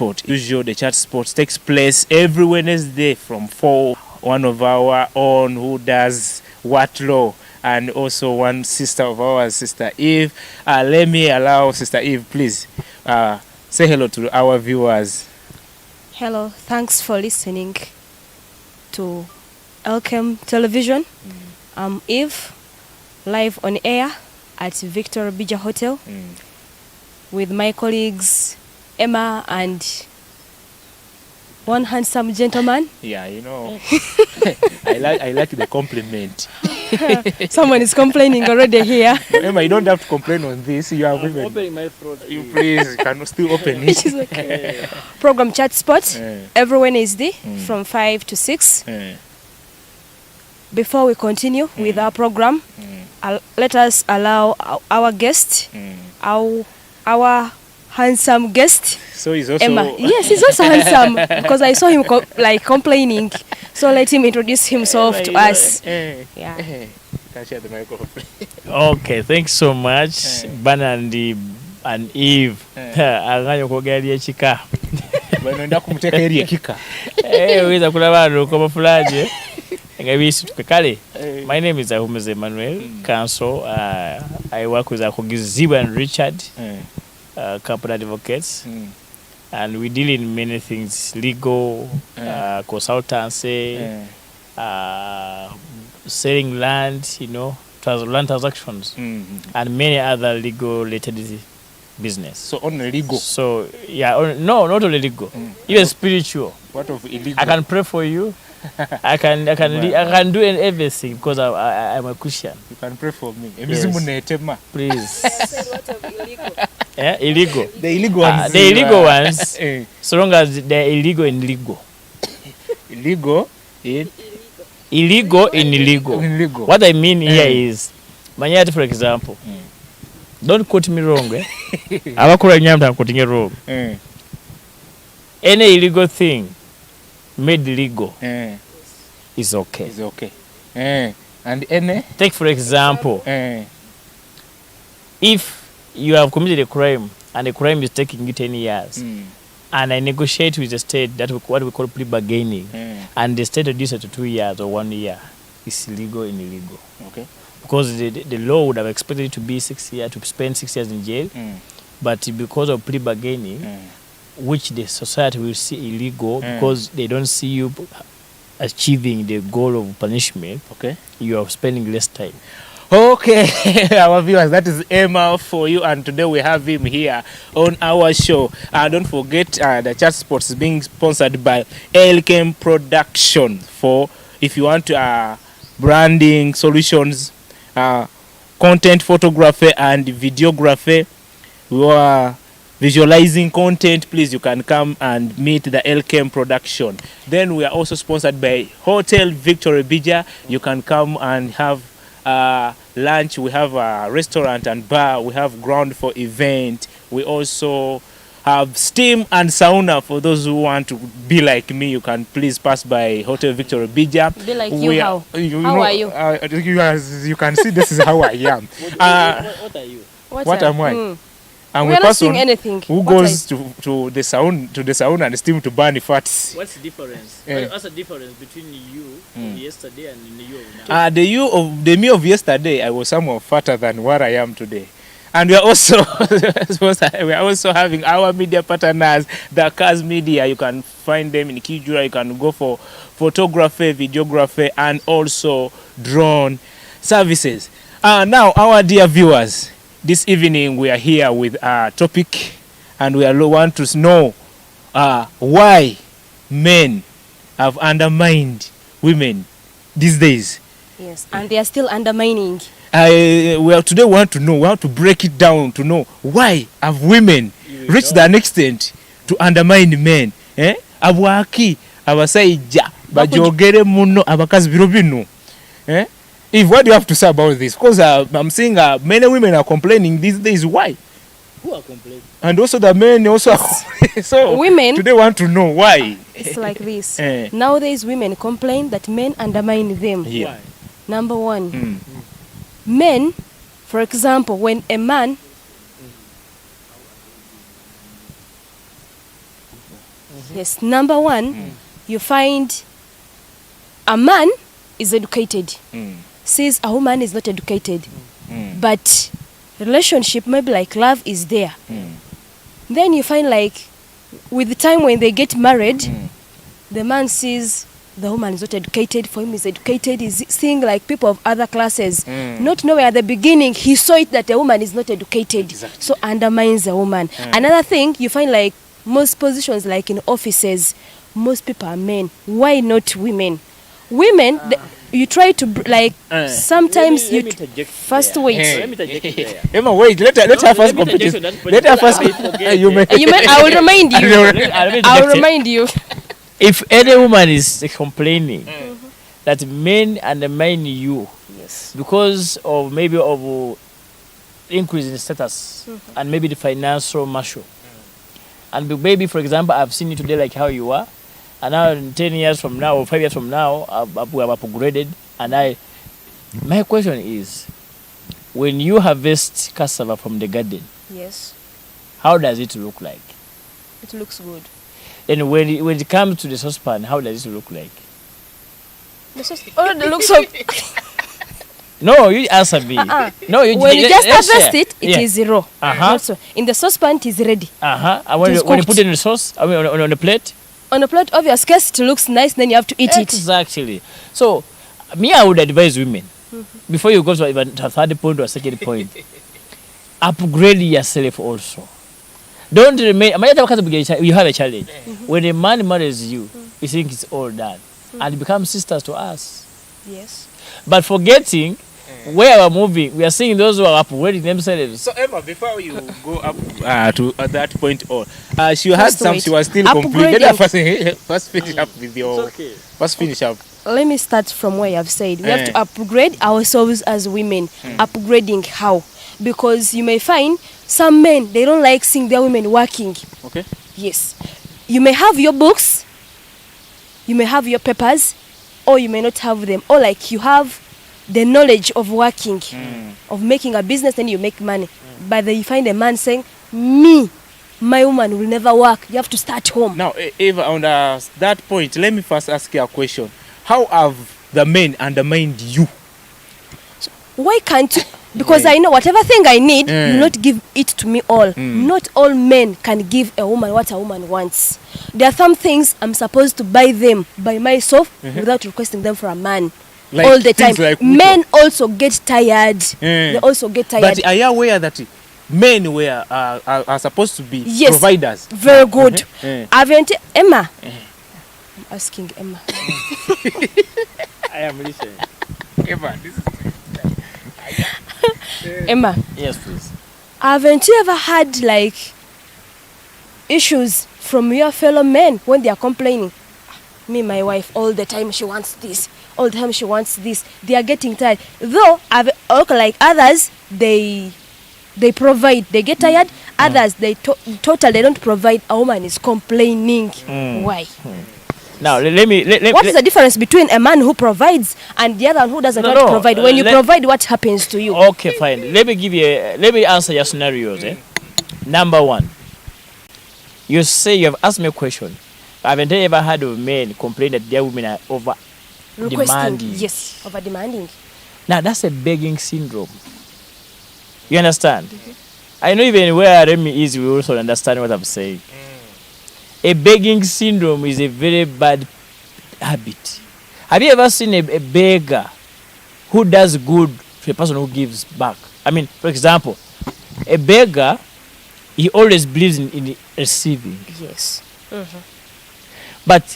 Sport. Usually the Chat Sports takes place every Wednesday from 4. One of our own who does what law, and also one sister of ours, Sister Eve. Let me allow Sister Eve, please, say hello to our viewers. Hello, thanks for listening to Elkem Television. I'm Eve, live on air at Victor Bija Hotel with my colleagues Emma and one handsome gentleman. Yeah, you know, I like the compliment. Someone is complaining already here. No, Emma, you don't have to complain on this. You have even opening my throat. You please can still open it. Which is okay. Program Chat Sports every Wednesday from 5 to 6. Before we continue with our program, let us allow our guest, our handsome guest. So he's also Emma. Yes, he's also handsome because I saw him complaining. So let him introduce himself to us. Yeah. Can share the microphone. Okay, thanks so much, Banandi and Eve. Aganyo kogelia chika. Banoenda kumuteka eri ekika. Wiza kulaba ruko mafulaje. Ngabisi tukakale. My name is Ahumeze Emmanuel Counsel. I work with Akogiziba and Richard, couple advocates. And we deal in many things, legal, consultancy, selling land, land transactions, and many other legal related business. So only legal? So, yeah, no, not only legal, even spiritual. What of illegal? I can pray for you. I can do everything because I'm a Christian. You can pray for me. Yes. Please. What of illegal? Yeah, illegal. The illegal ones. The illegal ones. So long as they're illegal in legal. Illegal in? Illegal in illegal. Illegal. What I mean here is, Manyati, for example, don't quote me wrong. I'm quoting wrong. Any illegal thing made legal is okay. Is okay. And any? Take for example, if you have committed a crime and the crime is taking you 10 years, and I negotiate with the state, that what we call plea bargaining, and the state reduces it to 2 years or 1 year, it's legal in illegal. Okay. Because the law would have expected it to be 6 years, to spend 6 years in jail, but because of plea bargaining, which the society will see illegal because they don't see you achieving the goal of punishment, okay, you are spending less time. Okay, our viewers, that is Emma for you, and today we have him here on our show. Don't forget, the Chat Sports is being sponsored by Elkem Production. For if you want branding solutions, content photography and videography, we are visualizing content, please, you can come and meet the Elkem Production. Then we are also sponsored by Hotel Victor Bija. You can come and have lunch. We have a restaurant and bar. We have ground for event. We also have steam and sauna for those who want to be like me. You can please pass by Hotel Victor Bija. Be like you, how? How are you? You can see this is how I am. What are you? What am I? And we are not seeing anything. Who goes to the sauna and steam to burn the fats? What's the difference? What's the difference between you of yesterday and the you of now? The me of yesterday, I was somewhat fatter than what I am today. And we are also having our media partners, the Cars Media. You can find them in Kijura. You can go for photography, videography, and also drone services. Now, our dear viewers, this evening we are here with a topic, and we want to know why men have undermined women these days. Yes, and they are still undermining. Today we want to break it down to know why have women reached an extent to undermine men. Abwaki abasaija bajogere muno abakazi biro bino. If what do you have to say about this? Because I'm seeing many women are complaining these days. Why? Who are complaining? And also the men also. So women today want to know why. It's like this. Nowadays women complain that men undermine them. Yeah. Why? Number one, men, for example, when a man Yes. Number one, you find a man is educated, says a woman is not educated, but relationship, maybe like love is there. Then you find like with the time when they get married, the man sees the woman is not educated, for him is educated, is seeing like people of other classes, not knowing at the beginning he saw it that a woman is not educated, so undermines the woman. Another thing, you find like most positions like in offices, most people are men. Why not women? Women, you try to sometimes let me interject first there. wait. Let me interject there. Emma, wait. Let her first me complete. interject on that point Let her because first. I may forget. You may. I will remind you. Let me I will interject. remind you. If any woman is complaining that men undermine you Yes. because of maybe of increase in status and maybe the financial marshal, and maybe for example I've seen you today like how you are, and now in 10 years from now or 5 years from now we have upgraded, and my question is, when you harvest cassava from the garden, Yes. how does it look like? It looks good. And when it comes to the saucepan, how does it look like? It looks so. No, you answer me. No, When you just let's harvest share. it, it is raw. Not so. In the saucepan, it is ready. And when It is when you put cooked. it in the sauce, I mean on the plate. On a plate, obvious case, it looks nice, then you have to eat it. Exactly. So, me, I would advise women, before you go to even a third point or a second point, upgrade yourself also. Don't remain. You have a challenge. When a man marries you, you think it's all done, and become sisters to us. Yes. But forgetting where we're moving, we are seeing those who are upgrading themselves. So Emma, before you go up to that point, or she had First some. wait. She was still Upgrading. complete. Let her first finish up with your. It's okay. First finish up. Let me start from where I've said. We have to upgrade ourselves as women. Upgrading how? Because you may find some men, they don't like seeing their women working. Okay. Yes. You may have your books, you may have your papers, or you may not have them. Or like you have the knowledge of working, of making a business, and you make money. But then you find a man saying, me, my woman will never work. You have to start home. Now, Eva, on that point, let me first ask you a question. How have the men undermined you? Why can't you? Because I know whatever thing I need, you not give it to me all. Not all men can give a woman what a woman wants. There are some things I'm supposed to buy them by myself without requesting them for a man. Like all the time. things like Men also get tired. They also get tired. But are you aware that men are supposed to be Yes. providers? Very good. Haven't Emma? I'm asking Emma. I am listening. Eva, this is Emma, Yes, please. haven't you ever had like issues from your fellow men when they are complaining? Me, my wife, all the time she wants this, all the time she wants this. They are getting tired. Though, okay, like others, they provide. They get tired. Others, they totally don't provide. A woman is complaining. Why? Now let me. What is the difference between a man who provides and the other one who doesn't want to provide? When you provide, what happens to you? Okay, fine. Let me answer your scenarios. Number one, you say you have asked me a question. Haven't I ever heard of men complain that their women are over demanding? Yes, over demanding. Now that's a begging syndrome. You understand? I know even where Remy is, we also understand what I'm saying. A begging syndrome is a very bad habit. Have you ever seen a beggar who does good to a person who gives back? I mean, for example, a beggar, he always believes in receiving. Yes. But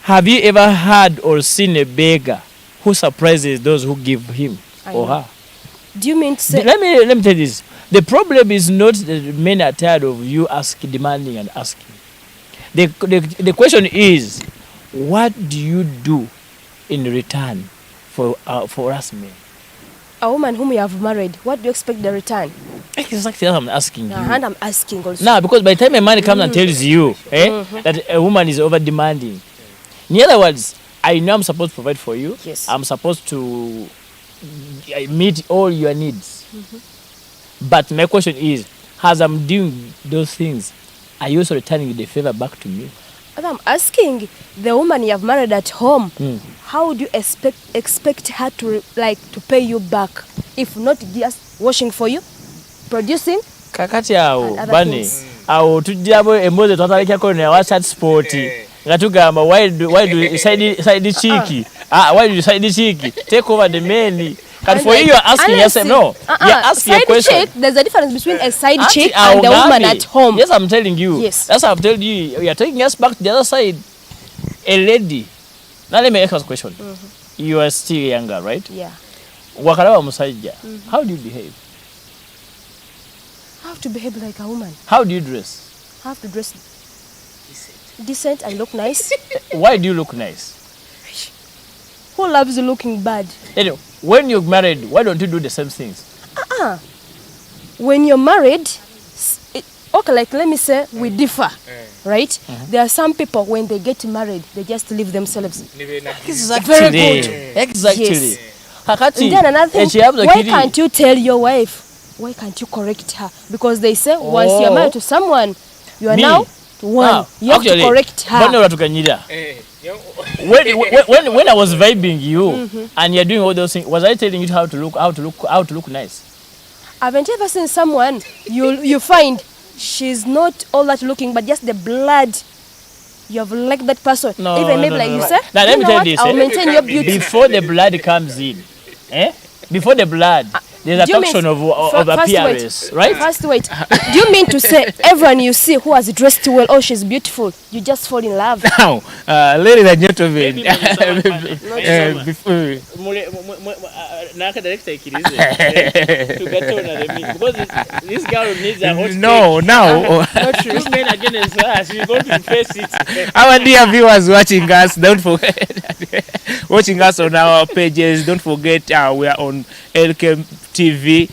have you ever heard or seen a beggar who surprises those who give him or her? Do you mean to say? Let me tell you this. The problem is not that men are tired of you demanding and asking. The question is, what do you do in return for us men? A woman whom you have married, what do you expect the return? Exactly what I'm asking you. And I'm asking also. Now, because by the time a man comes and tells you that a woman is over demanding, in other words, I know I'm supposed to provide for you. Yes. I'm supposed to meet all your needs. But my question is, as I'm doing those things, are you also returning the favor back to me? I'm asking the woman you have married at home, how do you expect her to to pay you back if not just washing for you, producing? Kakati awo bane awo tujjabo emboze twatalekako ne wa chat sport nga tugamba why do side cheeky why do you side cheeky take over the men. And for you are asking yourself, no, you're asking a question. Chick, there's a difference between a side chick and a woman at home. Yes, I'm telling you. Yes. That's what I've told you. You're taking us back to the other side. A lady. Now let me ask you a question. You are still younger, right? Yeah. Wakarawa Musaija. How do you behave? I have to behave like a woman. How do you dress? I have to dress decent and look nice. Why do you look nice? Who loves looking bad? Anyway, when you're married, why don't you do the same things? When you're married, okay, like let me say we differ, right? There are some people when they get married, they just leave themselves. Exactly. Very good. Exactly. Yes. Hakati, And then another thing, why can't you tell your wife? Why can't you correct her? Because they say once you're married to someone, you are now one. You have to correct her. When I was vibing you and you're doing all those things, was I telling you how to look nice? Haven't you ever seen someone you find she's not all that looking, but just the blood you have liked that person? No, even maybe like you said. Now let me tell you this. I'll maintain your beauty before the blood comes in. Before the blood, there's a function of appearance, right? First wait. Do you mean to say everyone you see who has dressed well, oh she's beautiful, you just fall in love? Now, ladies and gentlemen, this girl needs a hot no, now, this man against her, she's going to face it. our dear viewers watching us, don't forget watching us on our pages. Don't forget we are on Elkem TV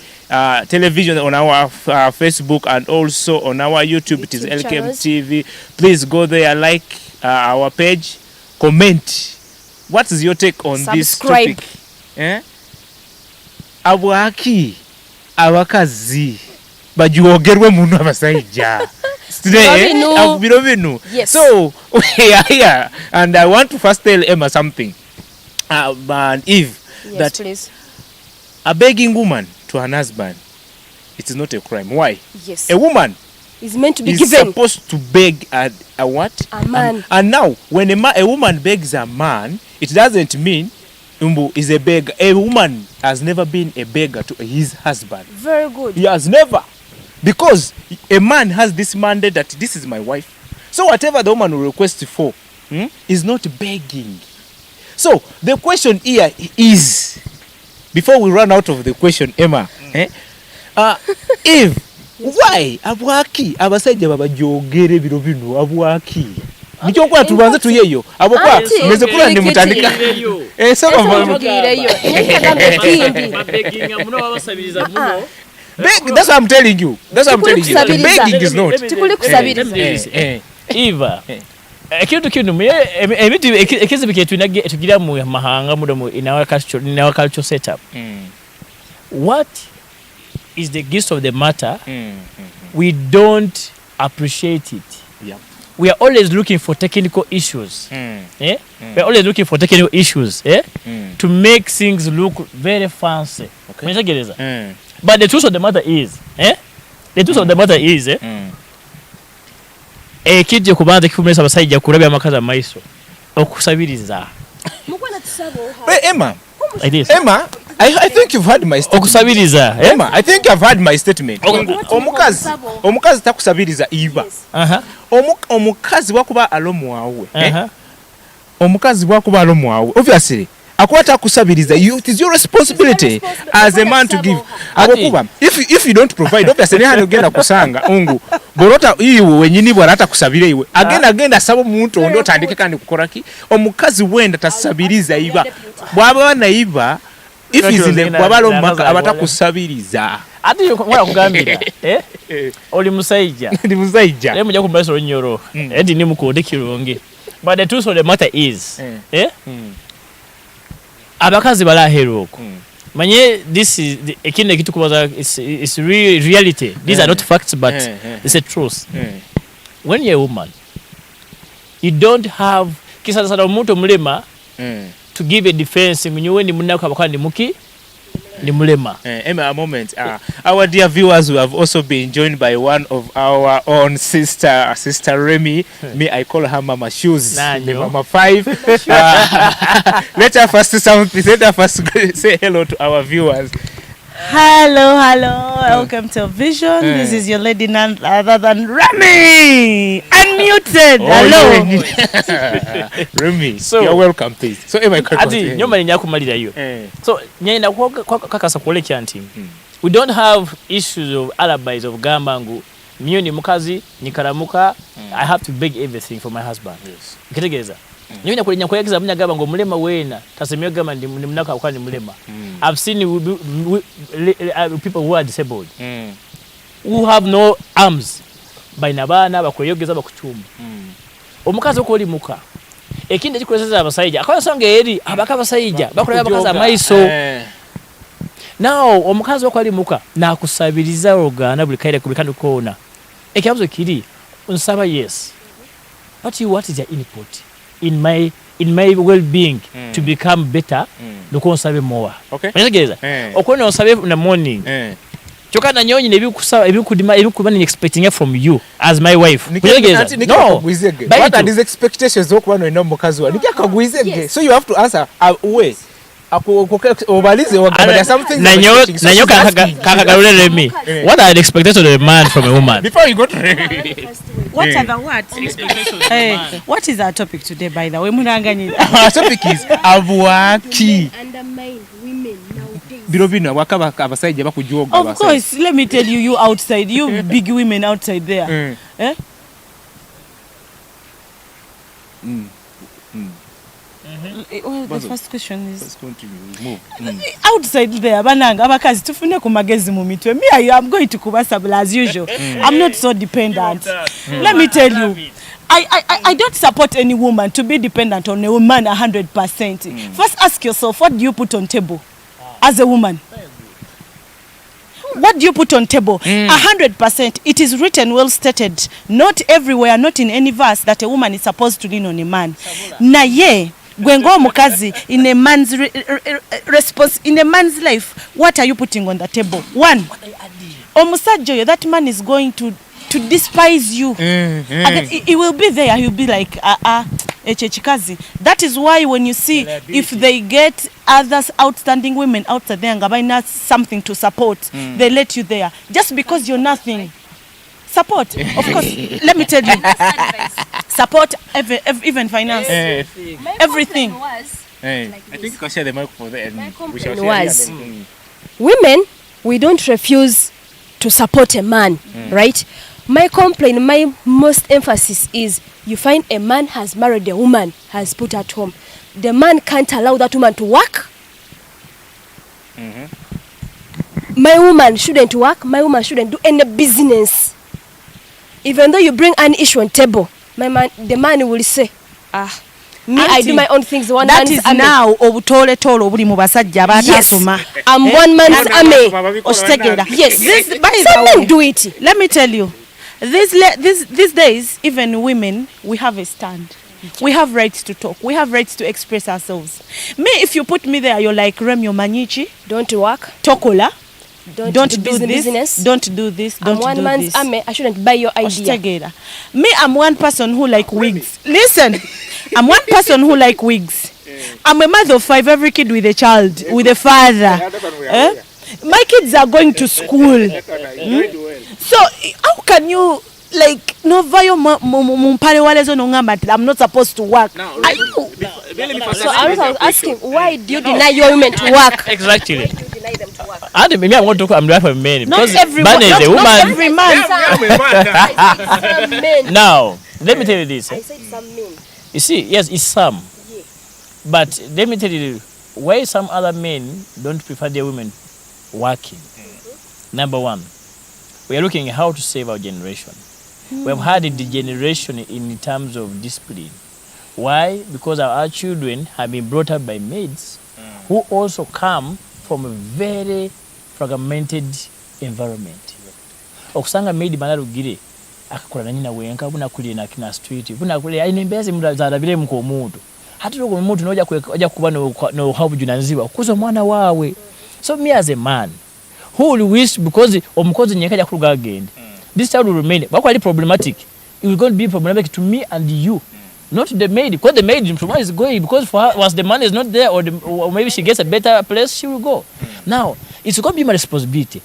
television, on our Facebook, and also on our YouTube. It is Elkem TV. Please go there, like our page, comment. What is your take on this topic? Abwaki abakazi bajuogerwe mundu abasaija. Yes. So we are here, and I want to first tell Emma something. And Eve, yes, that please. A begging woman to an husband, it is not a crime. Why? Yes. A woman is meant to be is given. Supposed to beg a what? A man. And now, when a woman begs a man, it doesn't mean Umbu is a beggar. A woman has never been a beggar to his husband. Very good. He has never. Because a man has this mandate that this is my wife. So whatever the woman will request for is not begging. So the question here is, before we run out of the question, Emma, Eve, why abwaki abasaija babajogere biro bino abwaki? Nicho kwa tubanze tuyeyo abokwa meze kula ndi mutandika soma mugireyo begging muno babasabiriza muno. That's what I'm telling you. That's what I'm telling you. The begging is not. Tukuli kusabiriza. Eva. Ekintu kinu emitu ekizibu ketu tugira mu mahanga mudomo in our culture setup. What is the gist of the matter? We don't appreciate it. Yeah. We are always looking for technical issues. We are always looking for technical issues to make things look very fancy. Okay. But the truth of the matter is, ekijje kubanza kifumisa abasajja kulabya amakazi amaiso okusabiriza. Emma, I think you've heard my statement. Okusabiriza. Emma, I think you've heard my statement. Omukazi takusabiriza Eva. Omukazi bwakuba alomu wawe. Omukazi bwakuba alomu wawe. Obviously, akwata kusabiriza, it is your responsibility as a man to give. Abokuba, if you don't provide, obviously hano genda kusanga ungu borota iwe wenyini bwarata kusabira iwe agenda sabo muntu ondo tandike kandi kukoraki omukazi wenda tasabiriza Iba bwaba na Iba if is in the bwabalo maka abata kusabiriza ati mwana kugambira oli musaija ndi musaija le mujja kumbaso onyoro edi ni mukode kironge. But the truth of the matter is abakazi balahero oko manye this is ekinde kitu kubaza is reality. These are not facts, but it's a truth. When you're a woman, you don't have kisasala omuntu mulema to give a defense mnyuwe ni munaka bakwa ni muki ni mulema. A moment. Our dear viewers, who have also been joined by one of our own sister Remy. Me, I call her Mama Shoes. Mama 5. Let her first say hello to our viewers. Hello. Welcome to Vision. This is your lady none other than Remy. Unmuted. Hello. Remy, so, you're welcome, please. So, ati nyoma nyakumalira yo. So, nyenda kakasa kole chanting. We don't have issues of alibis of gambangu. Miyo ni mukazi, nikaramuka. I have to beg everything for my husband. Yes. Kitegeza. Nyina kule nyakwegeza munyagaba ngo mulema wena tasemyo gama ndi munaka kwa ni mulema. I've seen people who are disabled who have no arms by nabana bakweyogeza bakuchuma omukazi okoli muka ekinde kikozeza abasayija akoyo songe eri abaka abasayija bakola abakaza maiso now omukazi okoli muka na kusabiriza ogana buli kaire kubikano kona ekyabuzo kiri unsaba yes what is your input in my well-being to become better nuko onsabe more. Okay. Mwenegeza. Okone onsabe in the morning. Choka na nyonyi nebikusaba ebikubani expecting from you as my wife. Mwenegeza. No. What are these expectations okuba no mukazi wa? Nikakagwizege. So you have to answer way. Obalize wakabada something. Nanyo kakagarule Remy. What are the expectations of a man from a woman? Before you go to Remy. What are the what? What is our topic today, by the way? Our topic is Abuaki. Undermine women nowadays. Birobina wakaba abasajja bakujoga. Of course, let me tell you, you outside, you big women outside there. Well, the first question is let's continue. Move. Outside there, bananga abakazi tufune ku magezi mu mitwe. Me, I'm going to kubasabula as usual. I'm not so dependent. Let me tell you, I don't support any woman to be dependent on a man 100%. First ask yourself, what do you put on table as a woman? What do you put on table? 100%. It is written, well stated. Not everywhere, not in any verse, that a woman is supposed to lean on a man. Na ye, gwengo mukazi, in a man's response, in a man's life, what are you putting on the table? One, omusajo, that man is going to despise you. He will be there. He'll be like, echechikazi. That is why when you see, if they get others outstanding women outside there, ngabaina something to support, they let you there. Just because you're nothing. Support. Of course, let me tell you. Support, even finance. Everything. I think you can share the mic for that. We shall Was women, we don't refuse to support a man, right? My complaint, my most emphasis is you find a man has married a woman, has put at home. The man can't allow that woman to work. My woman shouldn't work. My woman shouldn't do any business. Even though you bring an issue on table, the man will say, me, I do my own things. One that is army. Now obutole tolo obuli mu basajja abatasoma. I'm one man's army. Yes. Some men do it. Let me tell you. These days, even women, we have a stand. We have rights to talk. We have rights to express ourselves. Me, if you put me there, you're like Remy Manichi. Don't work. Tokola. Don't do this business. Don't do this. Don't I'm one do man's this. army. I shouldn't buy your idea. Me, I'm one person who like wigs. Listen, I'm one person who like wigs. I'm a mother of 5, every kid with a child, with a father. My kids are going to school. So how can you like no vayo mumpare walezo nongamba I'm not supposed to work? So I was asking, why do you deny your women to work? Exactly. Why do you deny them to work? I want to talk. I'm for men. Not everyone. Not every man. Now, let me tell you this. I said some men. You see, yes, it's some. Yes. But let me tell you why some other men don't prefer their women working. Number one, we are looking at how to save our generation. We have had a degeneration in terms of discipline. Why? Because our children have been brought up by maids who also come from a very fragmented environment. Okusanga maid banarugire akakola na nyina wenka buna kuli na kina street buna kuli aine mbezi muzalabire muko omuntu hati loko omuntu noja kuba no habujunanziwa kuzo mwana wawe. So me as a man who will wish because omukozi nyeka ja kuluga agende, this child will remain bakwali problematic. It will going to be problematic to me and you, not the maid, because the maid is going because for her once the man is not there or maybe she gets a better place she will go. Now it's going to be my responsibility.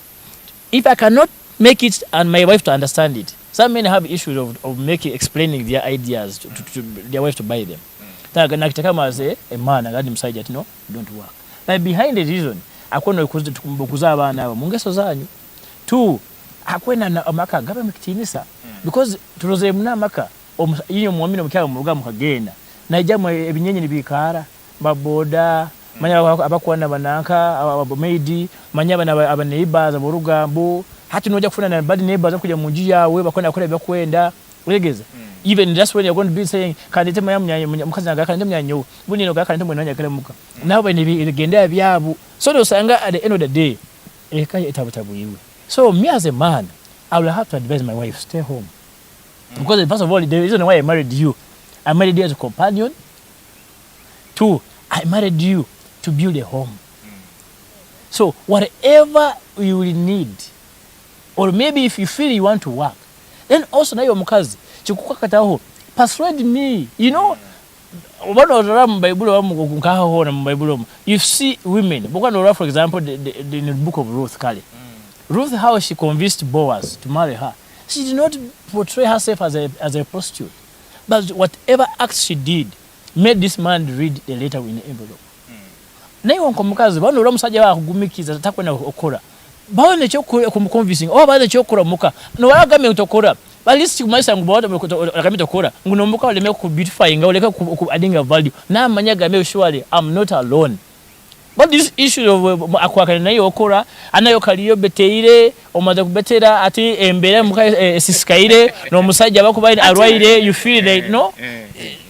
If I cannot make it and my wife to understand it, some men have issues of explaining their ideas to their wife to buy them. Nakitaka as a man agadi msaidia ati no, don't work. But behind the reason akono kuza abana abo mungeso zanyu. Two, akwena na amaka gaba mkitinisa because turoze muna amaka yinyo muamino mukya mu ruga mukagenda najamwe ebinyenye nibikara baboda manya abakwana bananka abamaidi manya aba neighbors aborugambo hati noja kufuna na bad neighbors kuja munji yawe bakona kora byakwenda wegeza. Even that's when you're going to be saying kanite mayamnya mukazi nga kanite mnyanyo bunino ga kanite mwenanya kale muka nawe ni genda byabu. So usanga at the end of the day ekaya etabutabu yiwe. So me as a man, I will have to advise my wife, stay home. Because first of all, the reason why I married you as a companion. Two, I married you to build a home. So whatever you will need, or maybe if you feel you want to work, then also na yo mukazi chikukakataho persuade me. You know, you see women, for example, in the book of Ruth Kali. Ruth, how she convinced Boaz to marry her. She did not portray herself as a prostitute. But whatever acts she did made this man read the letter in the envelope. Nayo nkomukazi bano uramusajja bakugumikiza takwena okora. Baone cyo kumuconvincing. Baone cyo okora muka. No waragame utokora. Balisi kumaisa ngubawata akamita okora. Nguno muka waleme ku beautify ngawoleka ku adding value. Na manyaga me surely I'm not alone. But this issue of akwakana nayo okora anayo kaliyo beteire omaze kubetera ati embere muka sisikaire no musajja bakubaire arwaire you feel like no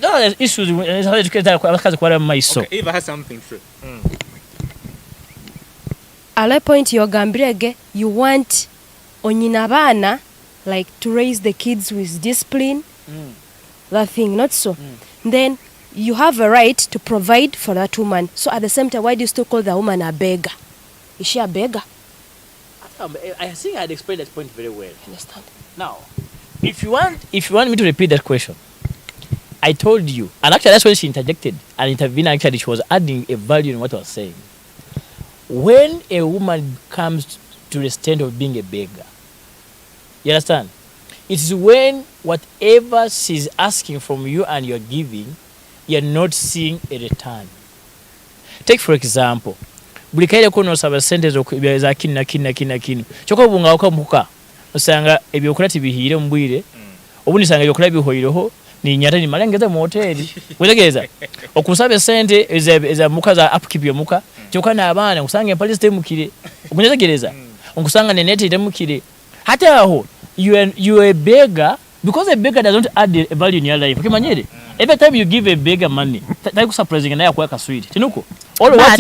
no issues abakazi kwara maiso. Okay, Eva has something true. Ala point yogambirege you want onyina bana like to raise the kids with discipline. That thing not so. Then you have a right to provide for that woman. So at the same time, why do you still call the woman a beggar? Is she a beggar? I think I'd explained that point very well. I understand. Now, if you want me to repeat that question, I told you, and actually that's when she interjected and intervened. Actually, she was adding a value in what I was saying. When a woman comes to the stand of being a beggar, you understand? It is when whatever she's asking from you and you're giving, you're not seeing a return. Take for example, bulikaire kono saba sente za kina choko bunga okamuka osanga ebyokola tibihire mbwire obundi sanga ebyokola bihoyireho ni nyata ni malengeza mu hoteli wetegeza okusaba sente eza muka za upkeep yo muka choko na abana usanga empali stemukire okunyetegereza okusanga nenete itemukire hata aho you are a beggar because a beggar doesn't add a value in your life. Kimanyere every time you give a beggar money taiko surprising na yakweka sweet tinuko all what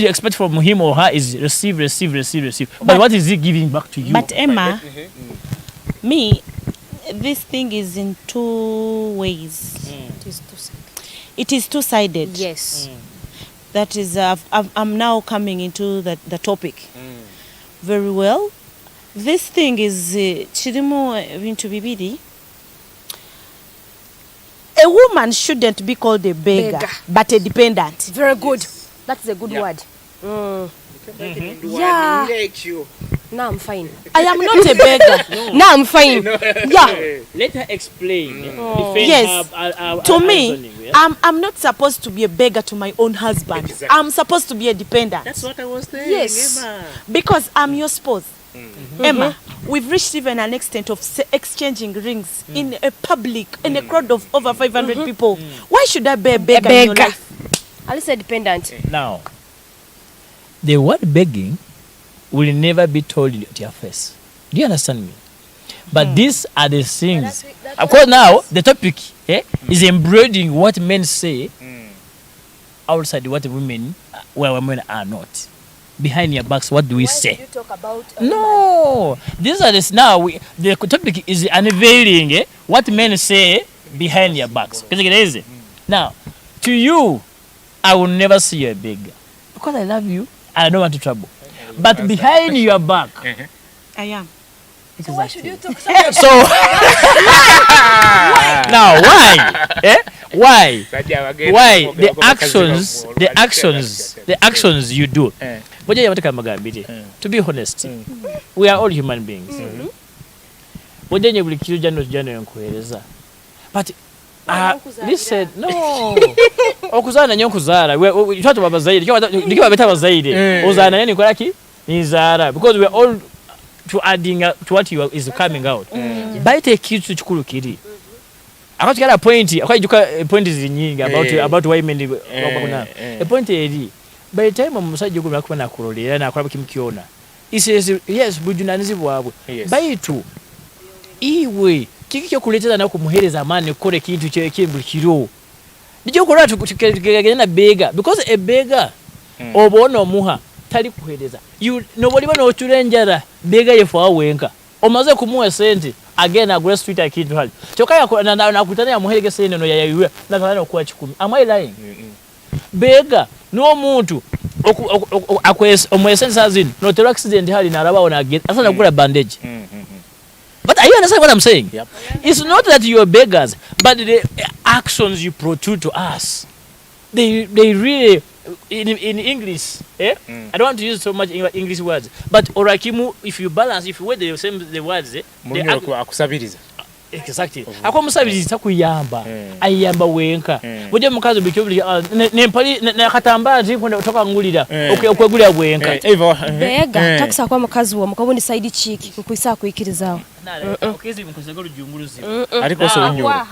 you expect from him or her is receive. But what is he giving back to you? But Emma, me, this thing is in two ways. It is two-sided. Yes. That is, I'm now coming into the topic. Very well. This thing is chirimo into bibidi. A woman shouldn't be called a beggar, but a dependent. Very good. That's a good word. Yeah. Now I'm fine. I am not a beggar. Now I'm fine. Yeah. Let her explain. Yes. To me, I'm not supposed to be a beggar to my own husband. Exactly. I'm supposed to be a dependent. That's what I was saying. Yes. Emma. Because I'm your spouse. Emma, we've reached even an extent of exchanging rings in a public, in a crowd of over 500 people. Why should I be a beggar in your life? At least a dependent. Now, the word begging will never be told at your face. Do you understand me? But these are the things. Of course, now the topic is embroidering what men say outside what women, where women are not. behind your backs, what do we Why say? did you talk about No, these are this now. The topic is unveiling what men say behind your backs. Can you get easy? Now, to you, I will never see you a beggar because I love you. I don't want to trouble. But behind your back, I am. So why should you talk so so now why? Why? Why the actions you do? To be honest, we are all human beings. But listen, no. Okuzana nyo kuzara. We try to baba zaidi. Nikiwa beta zaidi. Ozana yani kwa ki? Ni zara because we are all to adding to what you is coming out. Baite kitu chikuru kiri. Akati kala point, akajuka point zinyingi about women bakuna. A point eri. By the time omusajja gwe nakuba nakulolera nakulaba kimkiona. He says yes bujunanizi bwabwe. Baitu iwe kiki kyo kuletera na kumuhereza amani kole kintu kye kimbukiro. Ndijo kola tukigaganya na beggar because a beggar obona omuha tali kuhereza. You nobody bano otulenjara beggar yefu awenka. Omaze kumuwa sente again agre street akidu hali. Choka na kutana ya muherege sente no yayiwe na kana okuwa 10. Am I lying? Beggar no muntu akwes omwesense azin no ter accident hali na araba ona again asana kula bandage. But are you understand what I'm saying? Yep. It's not that you are beggars, but the actions you protrude to us, they really, in English, I don't want to use so much English words, but orakimu, if you balance, if you weigh the words, exactly. Ako musabiriza kuyamba, ayamba wenka. Buje mukazo bikyo nempali nakatamba ntikwenda kutoka ngulira okwegulira wenka. Beggar takisa kwa mukazi wo mukabundi side cheek nkwisa kuyikirizawo. Okezi mukoze rujumbuluzi. Ariko so nyoro.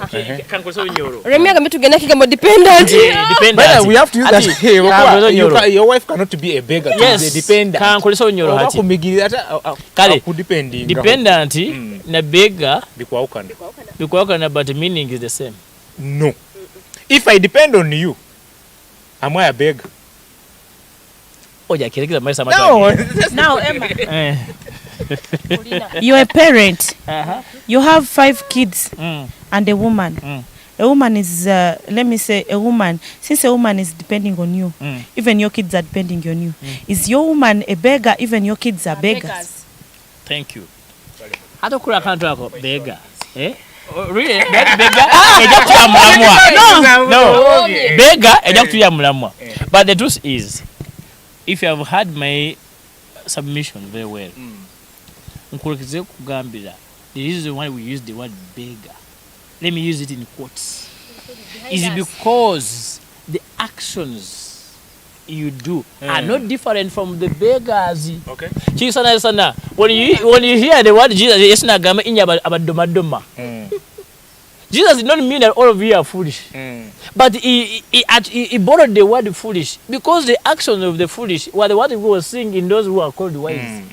Kankoso nyoro. Remy agambe tugenda kigambo dependent. But we have to use that. Your wife cannot be a beggar to be dependent. Kankoso nyoro hati. Kumigirira ata kale kudepending. Dependent na beggar because but the meaning is the same. No. If I depend on you, am I a beggar? Oh, yeah, no. Now, Emma. You're a parent. You have 5 kids and a woman. A woman is, let me say, a woman, since a woman is depending on you, even your kids are depending on you. Is your woman a beggar, even your kids are beggars? Thank you. I don't call beggar. Oh, really? Beggar? No. Beggar, but the truth is, if you have had my submission very well, the reason why we use the word beggar, let me use it in quotes, is because the actions you do are not different from the beggars. Okay. When you hear the word Jesus, it's not about Jesus did not mean that all of you are foolish. But he borrowed the word foolish because the actions of the foolish were the word we were seeing in those who are called wise.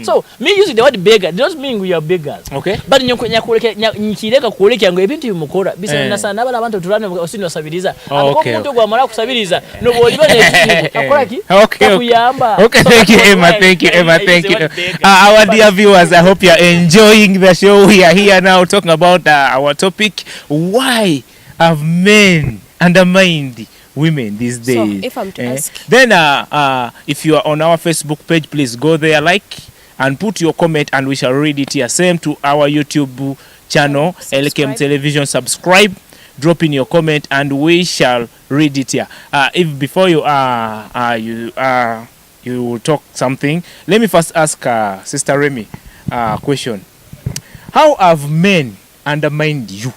So, me using the word beggar doesn't mean we are beggars. Okay. But nyikireka kuoleka ngo ebintu bimukora bisa nasana abana abantu turane osino sabiriza akoko muntu gwamara kusabiriza no boli bane akora ki akuyamba. Okay, thank you Emma, thank you. Our dear viewers, I hope you are enjoying the show. We are here now talking about our topic, why have men undermined women these days? So, if I'm to ask, then if you are on our Facebook page, please go there, like and put your comment, and we shall read it here. Same to our YouTube channel, Elkem Television. Subscribe, drop in your comment, and we shall read it here. If before you you will talk something, let me first ask Sister Remy a question. How have men undermined you?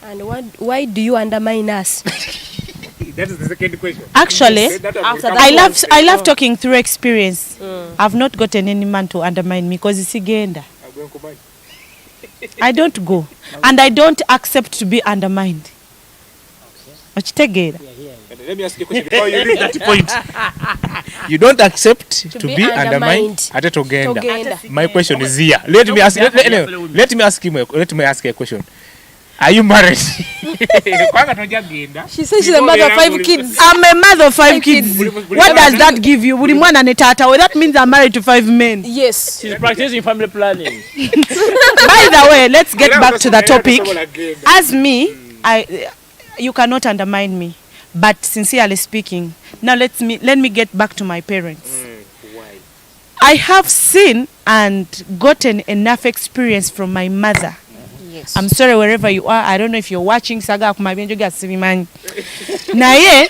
And why do you undermine us? That is the second question. Actually, I love talking through experience. I've not gotten any man to undermine me because it's agenda. I don't go, and I don't accept to be undermined. Let me ask you a question before you reach that point. You don't accept to be undermined at Togenda. My question is here. Let me ask you a question. Are you married? Kwanga tojagenda. She says she's a mother of 5 kids. I'm a mother of 5 5 kids. kids. What does that give you? Buli mwana ne tata. Well, that means I'm married to 5 men. Yes. She's practicing family planning. By the way, let's get back to the topic. As me, you cannot undermine me. But sincerely speaking, now let me get back to my parents. Why? I have seen and gotten enough experience from my mother. Yes. I'm sorry wherever you are. I don't know if you're watching Saga Kumabenjoga Siviman. Naye,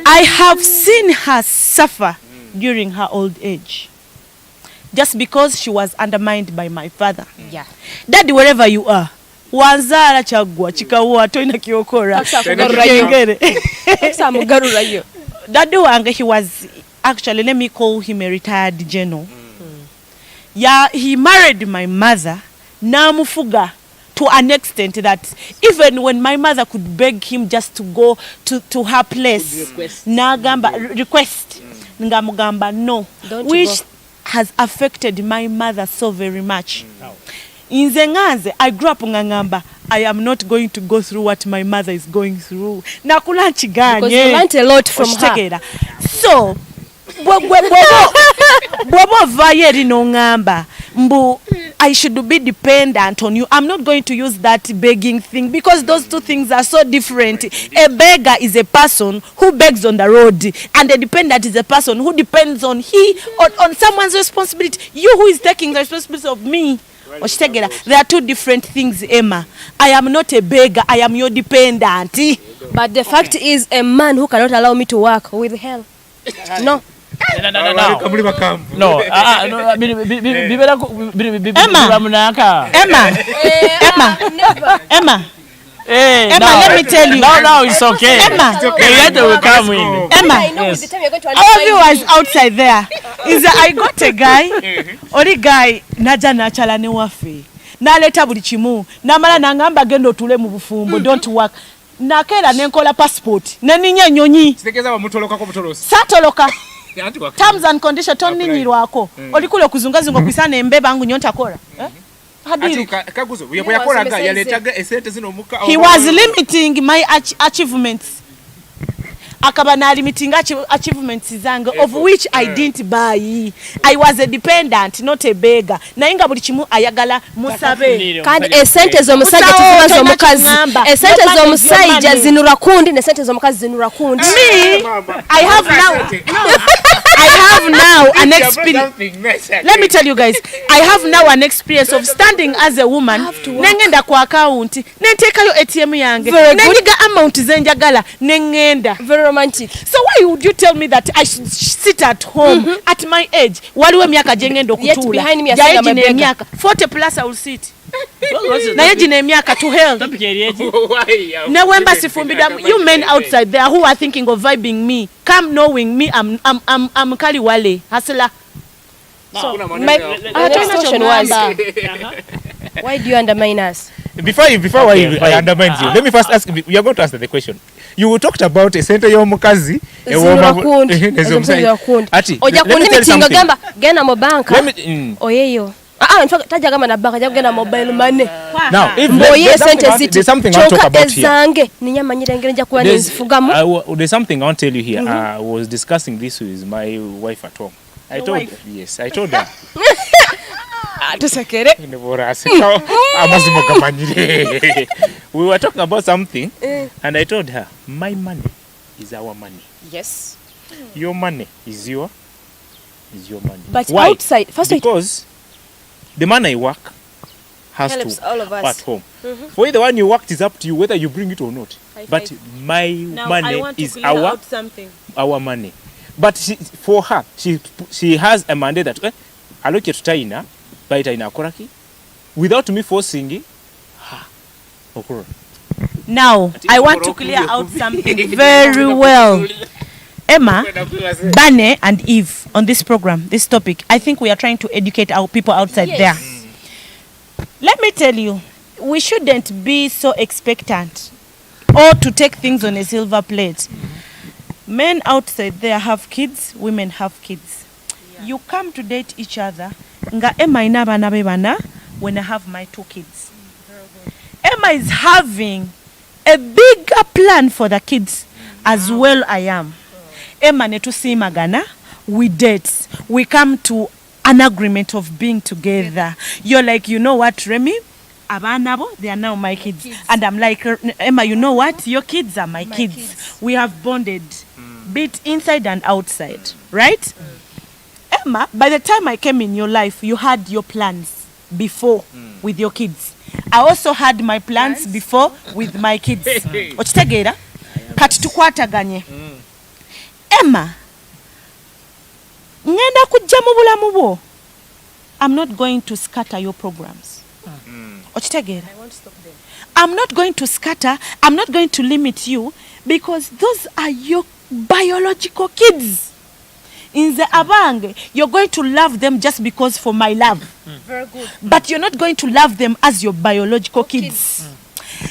I have seen her suffer during her old age. Just because she was undermined by my father. Yeah. Daddy, wherever you are. Wanzala chagwa chikawa toina kiokora. Daddy wange, he was actually, let me call him a retired general. Yeah, he married my mother, namufuga, to an extent that even when my mother could beg him just to go to her place, request, ngamugamba no, which has affected my mother so very much. Inze nganze, I grew up ngangamba, I am not going to go through what my mother is going through. Nakula chiganye. Because you learned a lot from her. So, Bobo Vayeri no ngamba, mbu, I should be dependent on you. I'm not going to use that begging thing because those two things are so different. A beggar is a person who begs on the road, and a dependent is a person who depends on someone's responsibility. You who is taking the responsibility of me. There are two different things, Emma. I am not a beggar, I am your dependent. But the fact is, a man who cannot allow me to work with hell. No. No. No. Emma. Hey, Emma, let me tell you. No, it's okay. Emma. Later will come in. Emma. Yes. All of you was outside there. Is that I got a guy, ori guy, naja nachala ne wafe. Na leta buli chimu. Na mala nangamba gendo tule mu bufumbo, don't work. Nakera nenkola passport. Neninye nyonyi. Sitekeza wa mutoloka ko mutolosi. Satoloka. Terms and conditions toninyirwako. Oli kule kuzungazunga kwisana embeba angu nyonta kola. He was limiting my achievements. Akaba limiting achievements zange, of which I didn't buy. I was a dependent, not a beggar. Nainga buli chimu ayagala musabe. Kandi esente z'omusajja tuziba z'omukazi. Esente z'omusajja zinura kundi ne esente z'omukazi zinura kundi. Me, I have now an experience. Let me tell you guys, I have now an experience of standing as a woman. Nengenda kwa account, nentekayo ATM yange. Nenyiga amount zenjagala, nengenda. Very romantic. So why would you tell me that I should sit at home at my age? Waliwe miaka jengendo kutula. Yet behind me I am a beggar. 40 plus I will sit. Na yeji ne miaka to hell. Na wemba sifumbida. You men outside there who are thinking of vibing me, come knowing me, I'm Kali Wale. Hasela. So, my next question was, why do you undermine us? Before I undermine you, let me first ask, we are going to answer the question. You talked about a center y'omukazi ati oja kunimitinga gamba gena mu banka oyeyo in fact taja gamba na banka gena mobile money. Now if there's something I want to talk about here. There's something I want to tell you here. I was discussing this with my wife at home. I told her. We were talking about something and I told her, my money is our money. Yes. Your money is your money. But why? Outside, because the money I work has helps to all of us at home. For the one you worked is up to you whether you bring it or not. But my money is our money. But for her, she has a mandate that allocate to China, buy China koraki, without me forcing her. Now, I want to clear out something very well. Emma, Bane, and Eve, on this program, this topic, I think we are trying to educate our people outside there. Let me tell you, we shouldn't be so expectant or to take things on a silver plate. Men outside there have kids, women have kids. You come to date each other. Nga Emma ina bana bebana when I have my 2 kids. Emma is having a bigger plan for the kids as well I am. Emma netusimagana, we date, we come to an agreement of being together. You're like, you know what, Remy? Abanabo, they are now my kids. And I'm like, Emma, you know what? Your kids are my kids. We have bonded, be it inside and outside, right? Emma, by the time I came in your life, you had your plans before with your kids. I also had my plans before with my kids. Okitegeera? Kati tukwataganye. Emma, ngenda kujja mu bulamu bwo. I'm not going to scatter your programs. Okitegeera? I won't stop them. I'm not going to scatter, I'm not going to limit you because those are your biological kids. In the abange, you're going to love them just because for my love. Very good. But you're not going to love them as your biological kids.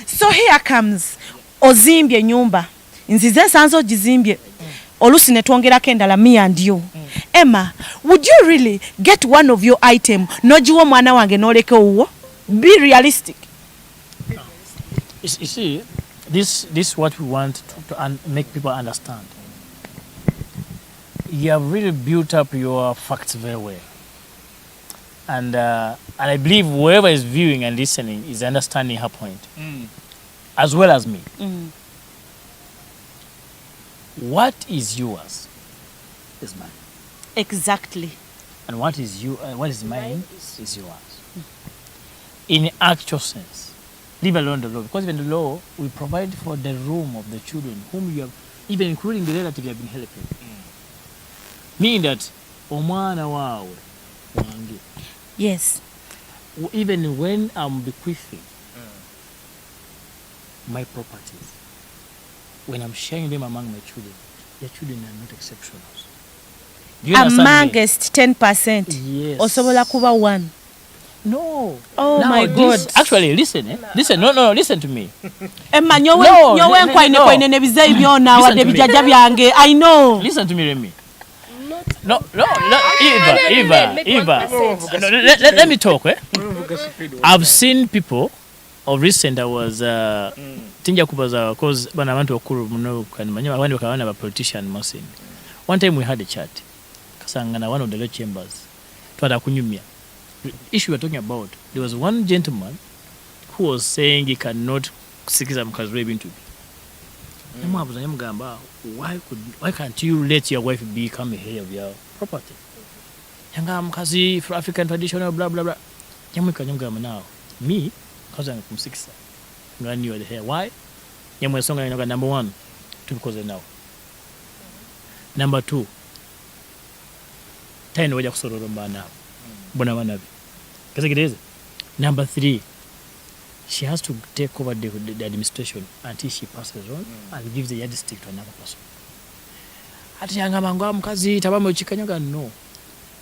So here comes ozimbye nyumba. Nzize sanzo jizimbye. Olusi netwongerako endala me and you. Emma, would you really get one of your item nojiwo mwana wange noleke uwo? Be realistic. You see, this is what we want to make people understand. You have really built up your facts very well. And I believe whoever is viewing and listening is understanding her point, as well as me. What is yours is mine. Exactly. And what is mine is yours. In actual sense, leave alone the law, because even the law will provide for the room of the children whom you have, even including the relative you have been helping. Meaning that omwana wawe wange. Yes. Even when I'm bequeathing my properties, when I'm sharing them among my children, their children are not exceptionals. Do you understand me? Amongst 10%. Yes. Osobola kuba 1. No. Oh now my God. Actually, listen. Listen. No. Listen to me. Emma, No, nyowe nkwaine ne bizeyi byona wadde bijaja byange. I know. Listen to me, Remy. No, Eva. No, let me talk. I've seen people of recent. I was tinja kubaza cause bana abantu bakuru muno kanimanya abandi bakabana ba politician Mosin. One time we had a chat. Kasangana one of the law chambers. Twada kunyumya. The issue we're talking about, there was one gentleman who was saying he cannot sikiza mukazi we bintu. Namwabuza nyamugamba, why can't you let your wife become a heir of your property? Yanga mukazi for African traditional blah blah blah. Nyamugamba now. Me, because I'm from 6. Ngani you are the heir. Why? Nyamwesonga nyanga number 1, because now. Number 2, tayino waja kusororo mbana. Bona banabi. Kaze. Number 3, she has to take over the administration until she passes on and gives the yardstick to another person. Ati yanga mangu mukazi tabame uchikanyaga no.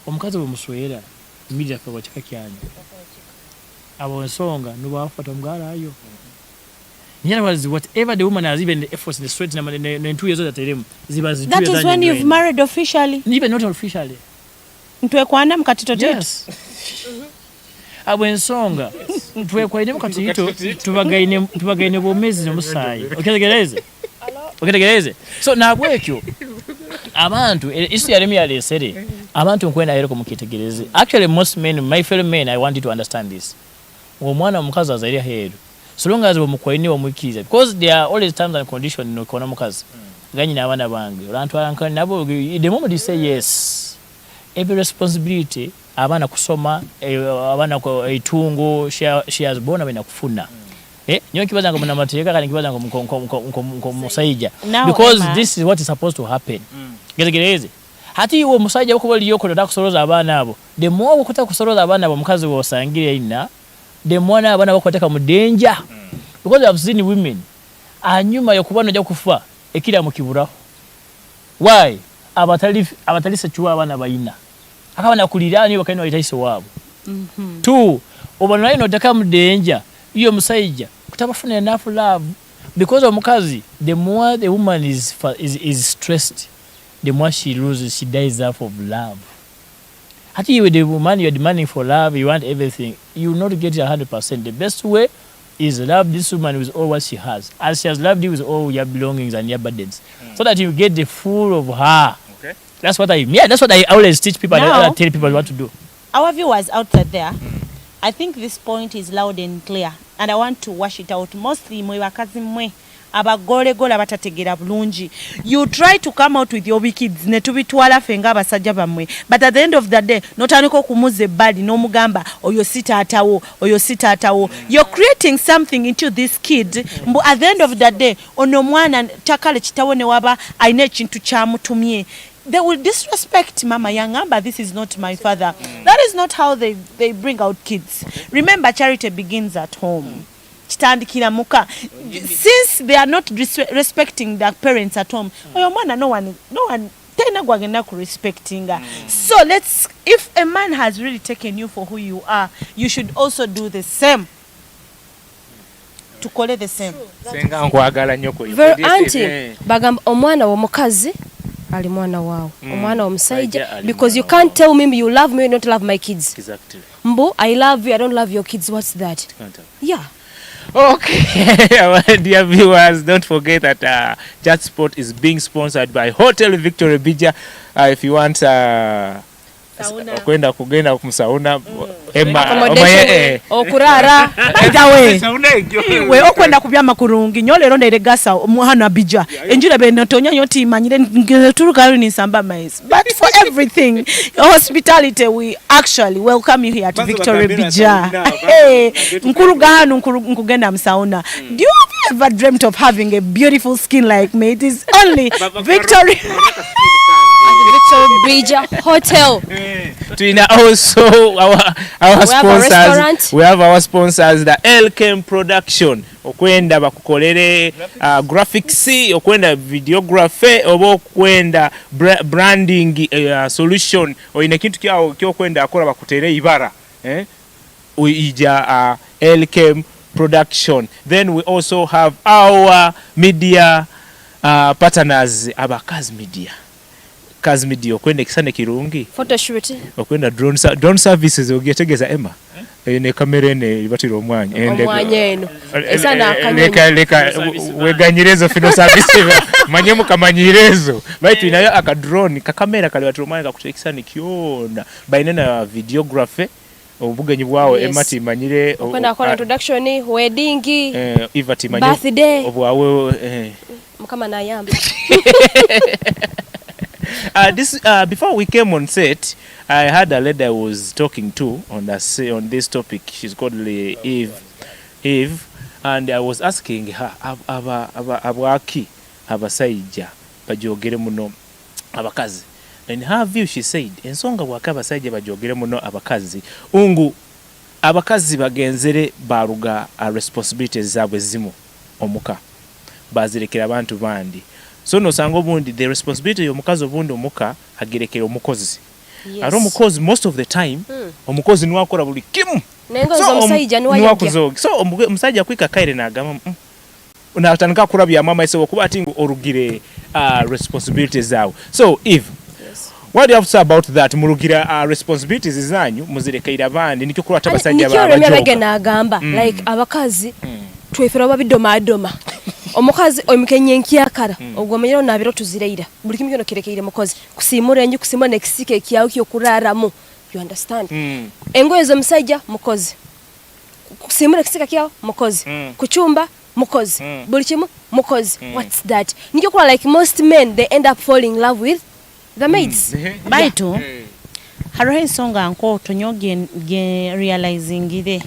Omukazi bomuswera immediately wachika kyanyu. Abo nsonga nuba afata mugala ayo. In other words, whatever the woman has, even the efforts, the sweat, and 2 years old at them, that is when you've married officially. Even not officially. Ntwekwana mukatito tetu. Yes. Abo ensonga twekwaine mukatito tubagaine bomezi nomusayi. Okitegereze. So nabwekyo abantu isi yaremi yalesere abantu nkwenda yero kumukitegereze. Actually most men, my fellow men, I want you to understand this. Omwana omukazi azaire heru. So long as omukwaine omukiriza, because there are always times and conditions no kona mukazi. Ganyi na abana bange. Olantwala nkani nabo the moment you say yes, every responsibility abana kusoma abana ko itungo she has born abana kufuna. Nyo kibaza ngo na matireka kandi kibaza ngo musayija, because this is what is supposed to happen. Geregereze hati uwo musayija uko bali yoko nda kusoroza abana abo, the more ukota kusoroza abana abo mukazi wo sangire ina, the more abana bakoteka mu danger, because I've seen women anyuma yokubana ojja kufa ekira mu kiburaho. Why? Abatali sechuwa abana bayina akabana kulirani bakaino bayitaiso wabo. 2, obana ino taka mu danger iyo musayija kutabafuna enough love, because omukazi, the more the woman is stressed, the more she loses, she dies off of love. Hati you the woman, you're demanding for love, you want everything, you will not get 100%. The best way is love this woman with all what she has, as she has loved you with all your belongings and your burdens, so that you get the full of her. Okay. That's what that's what I always teach people. Now, I tell people what to do. Our viewers outside there, I think this point is loud and clear, and I want to wash it out. Mostly mwe bakazi mwe abagole gola batategera bulungi. You try to come out with your wickeds ne tubitwala fenga abasajja bamwe, but at the end of the day notaniko kumuze bali no mugamba oyo sita atawo. You're creating something into this kid. But at the end of the day ono mwana takale kitawo ne waba aine kintu kyamutumye. They will disrespect Mama Yangamba. This is not my father. That is not how they bring out kids. Remember, charity begins at home. Since they are not respecting their parents at home, no one respecting her. So if a man has really taken you for who you are, you should also do the same. To call it the same. Very auntie, bagamba omwana womukazi ali mwana wao, omwana omusajja, because you can't tell me you love me, you don't love my kids. Exactly. Mbo, I love you, I don't love your kids. What's that? Yeah. Okay, our dear viewers, don't forget that Chat Sport is being sponsored by Hotel Victory Bija. If you want kwenda kugenda kumsauna okurara we okwenda kubyama kurungi nyo lero nderegasa omuhana bija enjira benotonya yoti manyire turukayo ni samba mais, but for everything hospitality we actually welcome you here at Victory Bija. Hey, nkuruga hanu nkugenda msauna. Do you ever dreamt of having a beautiful skin like me? It is only Victory Bija Hotel. Also our sponsors. We have our sponsors, the Elkem production. Okwenda bakukolere graphics, okwenda videography, obo kwenda branding solution, oyina kintu kyo kwenda akola bakutere ibara. Uija Elkem production. Then we also have our media partners, Abakaz Media. Kaz Media okwenda kisane kirungi photoshoot okwenda drone services ogetegeza Emma ne kamera ne batira omwanya eno esana leka weganyirezo fino service manye mukamanyirezo baitu inayo aka drone ka kamera kali batira omwanya kakutekisane kiona bainena videography obugenyi bwawo Emma timanyire okwenda kola introduction wedding Eva timanyire birthday obwawe mukama na yamba. Before we came on set, I had a lady I was talking to on this topic. She's called Eve, and I was asking her abaki abasaija bajogere muno abakazi. In her view, she said, ensonga bwaka abasaija bajogere muno abakazi ungu abakazi bagenzere baruga responsibilities zabwe zimu omuka bazirekera abantu bandi. So no sango bundi the responsibility yomukazi obundi omuka agirekera omukozi. Yes. Aro mukozi most of the time omukozi niwe akora buli kimu. Nengo zo musajja niwe yakuzoga. So omusajja kwika kaire nagama unatandika kurabya mama ese okuba ati orugire responsibilities zawe. So if what do you have to say about that? Murugira responsibilities zanyu muzirekeira bandi nikyo kuri atabasajja babajoga. Nikyo remya nagamba like abakazi twefera babidoma omukazi omukenye nkyakara ogwomanyiro nabiro tuzireira buli kimu kyono kirekeire mukozi kusimura enju kusimura nekisike kyawo kyokuraramo. You understand? Engoye zo musajja mukozi kusimura kisika kyawo mukozi kuchumba mukozi buli kimu mukozi. What's that? Nikyo kwa like most men they end up falling in love with the maids. Baitu haro ensonga nko tonyoge realizing ide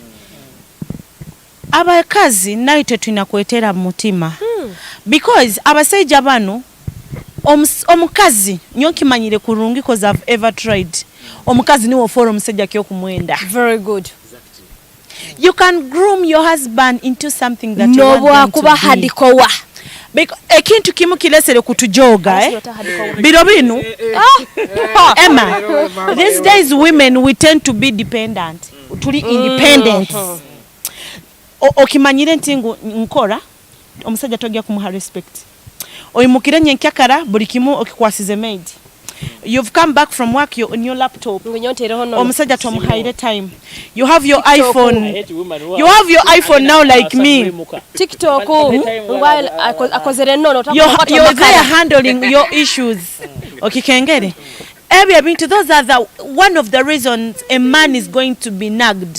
abakazi nayo tetunakwetera mutima because abasajja bano omukazi nyoki manyire kurungi cause I've ever tried omukazi niwo for omusajja kyo kumwenda. Very good. You can groom your husband into something that no you want them to be. Hadikowa ekintu kimu kilesere kutujoga biro binu Emma, these days women we tend to be dependent, tuli independent. Okimanyire ntingu nkora omusajja togya kumuha respect oyimukire nyenkakara buli kimu okikwasize maid you've come back from work, you're on your laptop. Ngonyotereho Omusajja tumuhaire time. You have your I TikTok. iPhone. hate women who You are- have your iPhone now like me. TikTok while akozere nono You're there handling your issues. Okay, kengere. Ebyo bintu, those are one of the reasons a man is going to be nagged.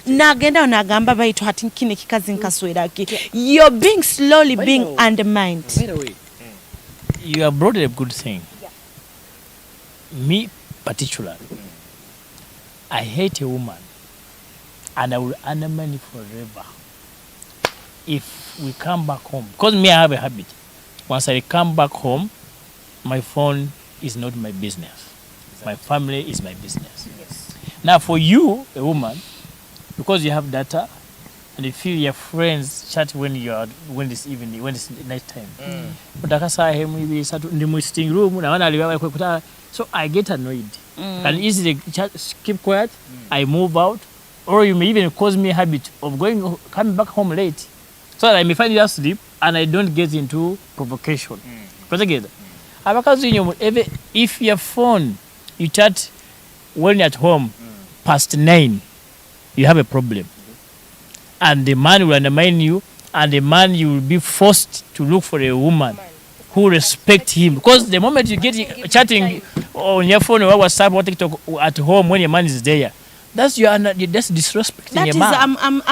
Nagenda onagamba baitu hati kine kikazi nkasweraki. You're being slowly being undermined. By the way, you have brought a good thing. Me particularly, I hate a woman and I will undermine it forever if we come back home. Because me, I have a habit. Once I come back home, my phone is not my business. My family is my business. Yes. Now for you, a woman, because you have data and you feel your friends chat when it's evening, when it's night time. But in the sitting room, so I get annoyed. Can easily keep quiet. I move out, or you may even cause me a habit of coming back home late, so that I may find you asleep and I don't get into provocation. Because again, if your phone you chat when you're at home past 9, you have a problem. And the man will undermine you, and the man you will be forced to look for a woman who respects him. Because the moment you get chatting on your phone or WhatsApp or TikTok at home when your man is there, that's disrespecting That your is, man.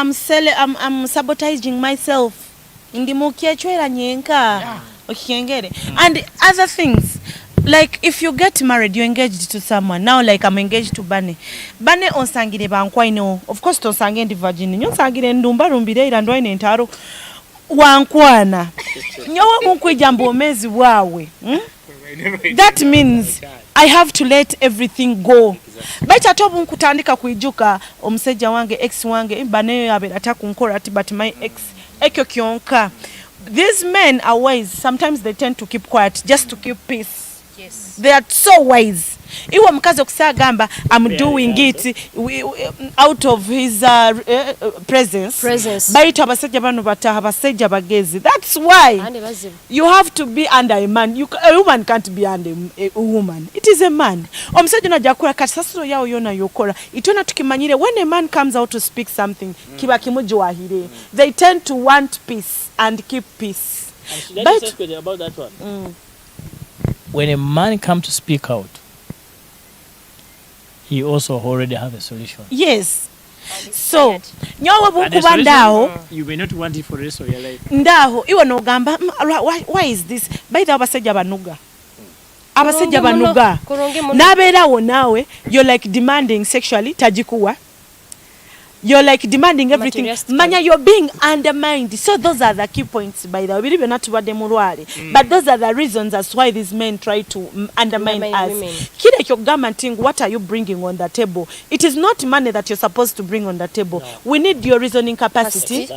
I'm sabotaging myself. Ndimukia chwera nyenka. Okengere. And other things. Like if you get married, you're engaged to someone. Now like I'm engaged to Bane. Bane onsangire bankwaino. Of course tonsangire ndi virgin. Nyonsangire ndumba rumbire irandwaine ntaro. Wankwana. Nyowe munkwijambo omezi wawe. That means I have to let everything go. Baita tobu nkutandika kuijuka omusajja wange ex wange Bane yabe atakunkora ati but my ex ekyo kyonka. These men are wise. Sometimes they tend to keep quiet just to keep peace. Yes. They are so wise. Iwe mkazi okusagamba I'm doing it out of his presence. Baito abasajja bano bataha abasajja bagezi. That's why you have to be under a man. A woman can't be under a woman. It is a man. Omusajja najakura kasasiro yao yona yokora. Itona tukimanyire when a man comes out to speak something kiba kimujuahire. They tend to want peace and keep peace. But about that one. When a man comes to speak out, he also already have a solution. Yes. So, nyowe bukuba ndaho, you may not want it for the rest of your life. Ndaho, iwe no gamba, why is this? By the abasajja banuga. Abasajja banuga. Nabeerawo nawe, you're like demanding sexually, tajikuwa. You're like demanding everything. Manya, you're being undermined. So those are the key points, by the way. We believe not to but those are the reasons as why these men try to undermine us. Kile kyogamba nti, what are you bringing on the table? It is not money that you're supposed to bring on the table. No. We need your reasoning capacity.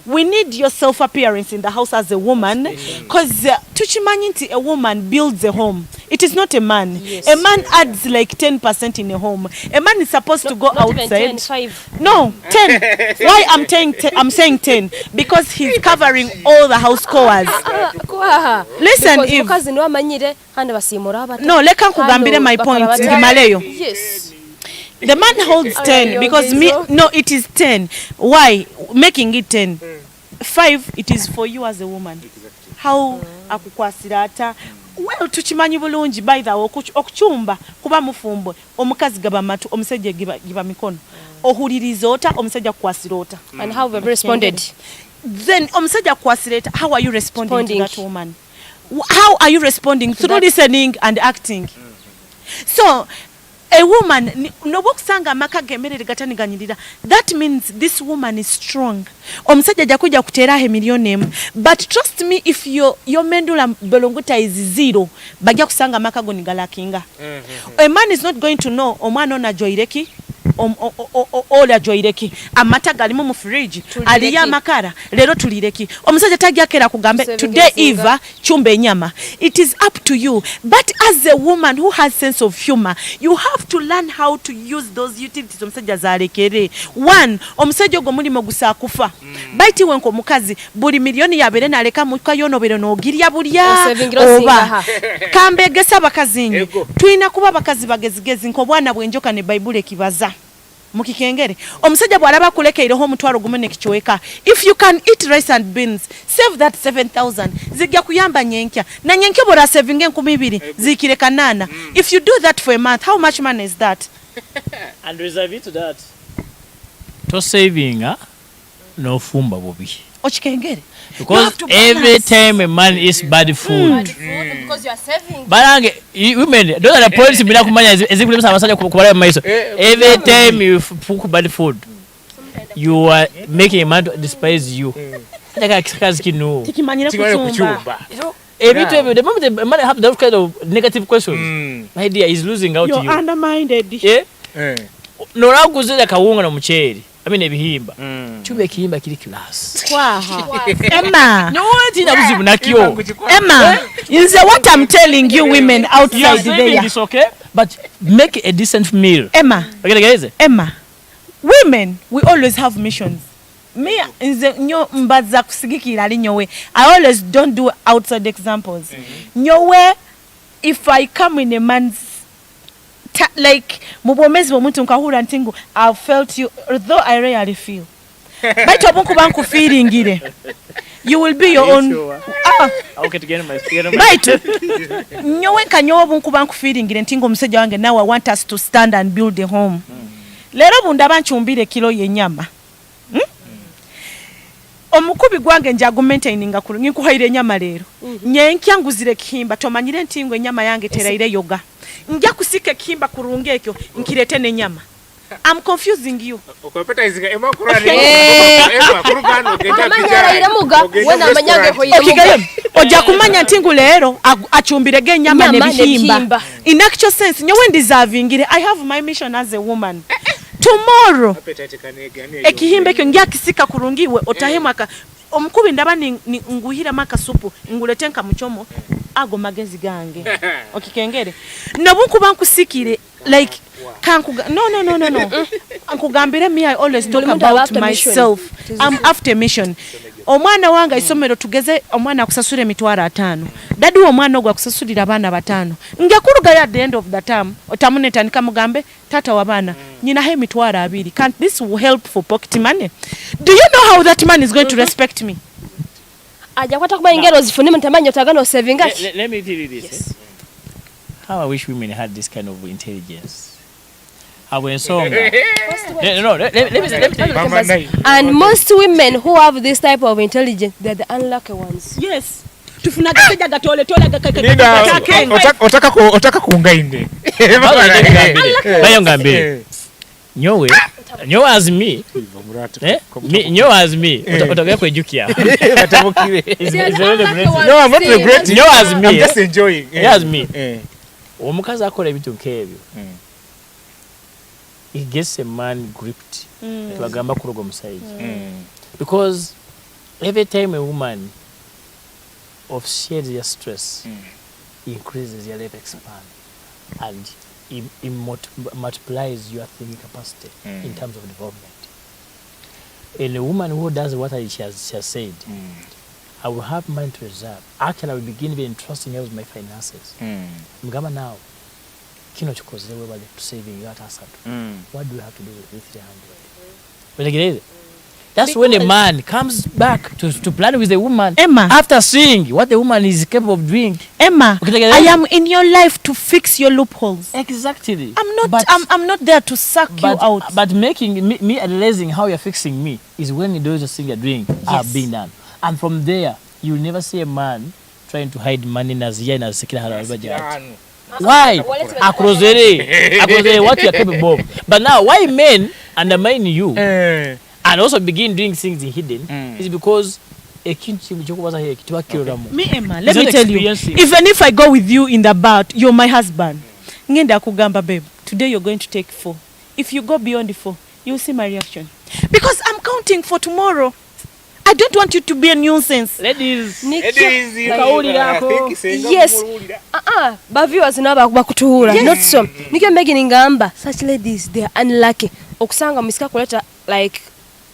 We need your self-appearance in the house as a woman. Because tuchimanyi nti a woman builds a home. It is not a man. Yes. A man adds like 10% in a home. A man is supposed to go outside. 10, 5. No. 10. Why I'm saying 10? Because he's covering all the house chores. Listen, if no, leka nkugambire my point. Yes. The man holds 10 because no, it is 10. Why making it 10? 5, it is for you as a woman. How akukwasirata? Well, tuchimanyi bulungi by the okuchumba kuba mufumbo omukazi gaba matu omusajja giba mikono ohuliriza ota omusajja kwasira ota. And how have you responded? Then omusajja kwasira ota, how are you responding to that woman? How are you responding through listening and acting? So a woman nobokusanga maka gemerere gataniganyirira, that means this woman is strong. Omusajja jakuja kutera he million, but trust me, if your mendula belonguta is 0, bajja kusanga maka gonigala kinga. A man is not going to know omwana ona joireki ola joireki amata galimu mu fridge aliya amakara lero tulireki omusajja tagyakera kugambe today Eva chumba enyama. It is up to you, but as a woman who has sense of humor you have to learn how to use those utilities omusajja zalekere. One, omusajja ogwo mulimo gusa kufa baiti wenko mukazi buli milioni yabere naleka mukayonobero n'ogirya bulya oba kambegesa bakazinyi tuina kuba bakazi bagezigezi nko bwana bwenjoka ne Bible kibaza mukikengere omusajja bwalaba kulekeireho omutwaro gumene kichweka. If you can eat rice and beans save that 7,000 zigya kuyamba nyenkya na nyenkya bora saving 2,000 zikire kanana. If you do that for a month how much money is that? And reserve to that to saving no fumba bobi ochikengere because every time a man is bad food because you are saving barange women those are the points bila kumanya ezikulemesa abasajja kubala maiso. Every time you cook bad food you are making a man to despise you. Like kazi kinu tikimanyira kuchumba every time the moment a man have that kind of negative questions my dear is losing out to you. You're undermined. Yeah no rakuzira kawunga na mucheri ebihimba chube kihimba kiri class Emma no tina buzibu nakyo Emma is what I'm telling you women outside there. It's okay but make a decent meal. Emma okay Emma women we always have missions. Me nze nyo mbaza kusigikira ali nyowe I always don't do outside examples. Nyowe if I come in a man's like mubomezi bomuntu nkahura ntingu I felt you although I rarely feel but obunku banku feelingire you will be your own okay to get my spirit right nyowe kanyo obunku banku feelingire ntingu omusajja wange now I want us to stand and build a home lero bunda banchumbire kilo yenyama omukubi gwange njagu maintaininga kulungi kuhaire nyama lero nyenkya nguzire kihimba tomanyire ntingo enyama yange teraire yoga njya kusike kimba kurunge ekyo nkirete ne nyama. I'm confusing you. Okopeta izinga ema kurani ema kurugano genda bijara wena manyange hoyira muga oja kumanya ntingu lero achumbirege nyama ne bihimba. In actual sense nyowe deservingire I have my mission as a woman. Tomorrow ekihimba ekyo njya kisika kurungiwe otahemaka omukubi ndaba ni nguhira maka supu ngulete nka muchomo ago magezi gange okikengere nabunku bankusikire like kankuga no ankugambire me I always talk about myself. I'm after mission. Omwana wanga isomero tugeze omwana akusasura emitwaro 5 dadi omwana ogwa kusasurira abana 5 ngekuruga ya the end of the term otamuneta nikamugambe tata wabana nyina he emitwaro 2 can't this will help for pocket money? Do you know how that man is going to respect me? Aja kwata kuba ingero zifune mtamanyo tagano saving ati. Let me tell you this. Yes. How I wish women had this kind of intelligence. And most women who have this type of intelligence, they're the unlucky ones. Yes. Tufunagaja gatole otaka kuungainde. Bayo ngambe. Nyowe as me. Nyowe as me. Otaka kwejukia. Atabukire. No, I'm not regretting. Nyowe as me. I'm just enjoying. As me. Omukazi akora ebintu nkebyo. It gets a man gripped to agamba kuroga omusaiza because every time a woman of shares your stress increases your life expand and it multiplies your thinking capacity in terms of development. And a woman who does what she has said, I will have money to reserve. Actually, I will begin even trusting her with my finances. Mgama now. Kino chukoze wewe to saving you at asatu. What do you have to do with 300? That's when a man comes back to plan with a woman. Emma, after seeing what the woman is capable of doing. Emma, I am in your life to fix your loopholes. Exactly. I'm not there to suck you out. But making me analyzing how you're fixing me is when those things you're doing are being done. And from there, you'll never see a man trying to hide money in Azia and Azikira. Why? Akrozere what you are capable of. But now, why men undermine you and also begin doing things in hidden is because me, Emma, let me tell you, even if I go with you in the bout, you're my husband. Ngenda kugamba, babe, today you're going to take 4. if you go beyond 4, you'll see my reaction. Because I'm counting for tomorrow. I don't want you to be a nuisance. Ladies. Yes. But viewers naba bakutuhura. Not so. Nikyo mbegini ngamba. Such ladies, they are unlucky. Okusanga misika kuleta like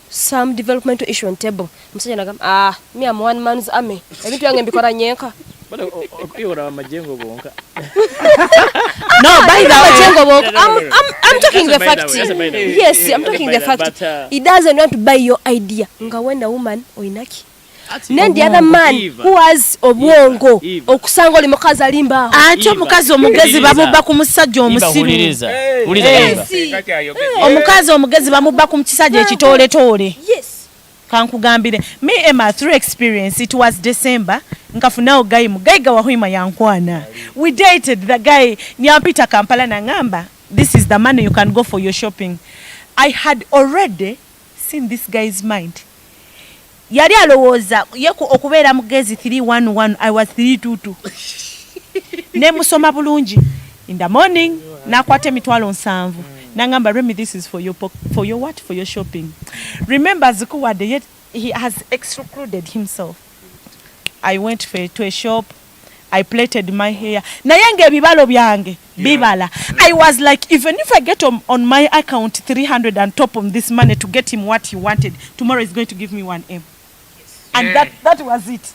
some developmental issue on table. Musajja nagamba, me am one man's army. Ebintu yange mbikora nyenka. Bado okuyora majengo bonka. No, by the way, I'm talking the fact. Yes, I'm talking the fact. He doesn't want to buy your idea. Nga when a woman oinaki. Then the other man who has obwongo okusanga oli mukazi alimba. Ati omukazi omugezi bamubba ku musajja omusiru. Uliriza. Omukazi omugezi bamubba ku kisajja ekitole tole. Yes. Kankugambire. Me and my through experience, it was December. Nkafuna guy mugaiga wa huima yankwana. We dated the guy nyampita Kampala na ngamba. This is the money you can go for your shopping. I had already seen this guy's mind. Yali alowooza yeku okubeera mugezi 311, I was 322. Ne musoma bulungi. In the morning nakwata emitwalo 7. Nangamba, Remy, this is for your what? For your shopping. Remember Zikuwade, yet he has excluded himself. I went to a shop. I plaited my hair. Nayange bibalo byange. Bibala. I was like, even if I get on my account 300 and top on this money to get him what he wanted, tomorrow is going to give me 1M. And that was it.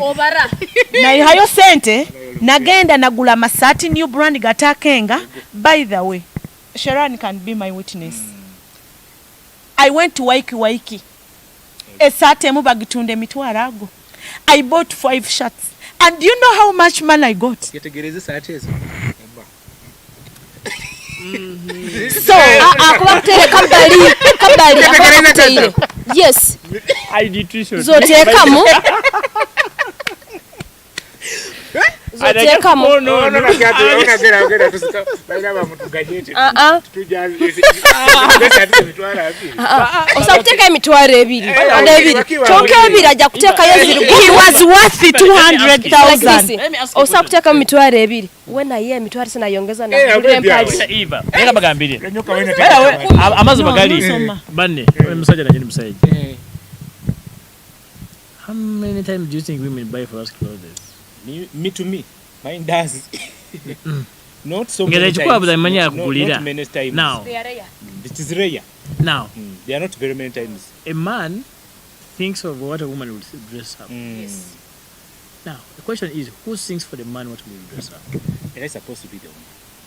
Obara. Na hayo sente, nagenda nagula masati new brand gatakenga. By the way, Sharon can be my witness. I went to Waiki. Esate mu bagitunde mitwarago. I bought 5 shirts. And do you know how much money I got? So, kabali. Yes. I nutrition. Zotekamo. Zotekamo. No. Osakuteka emitwaro ebiri. Kyonka ebiri ajja kuteeka yeziri. He was worth 200,000. Osakuteka emitwaro ebiri. Wena ye emitwaro sina yongeza na empali. Eva. Nega bagambire. Amazi bagali. Banne. Omusajja nanyi musajja. How many times do you think women buy for us clothes? Me to me. Mine does. Not so many times. Not many times. Now. They are rare. It is rare. Now. They are not very many times. A man thinks of what a woman would dress up. Yes. Now, the question is, who thinks for the man what will dress up? It is supposed to be the woman.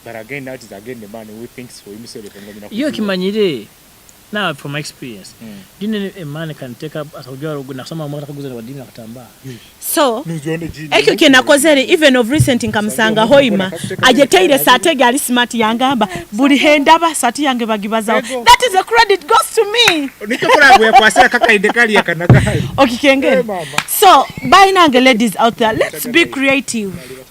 But again, that is again the man who thinks for himself. You kimanyire. Now, from my experience, do you know a man can take up as a girl na sama mwaka kuguza na wadini na kutambaa? So, eko kena kozere even of recent nkamusanga hoima ajeteire sate gali smart yangamba buli hendaba sate yange bagibazawo. That is a credit goes to me. Nikokora gwe kwasira kaka indekali yakanaga. Okay, so, by nange ladies out there, let's be creative.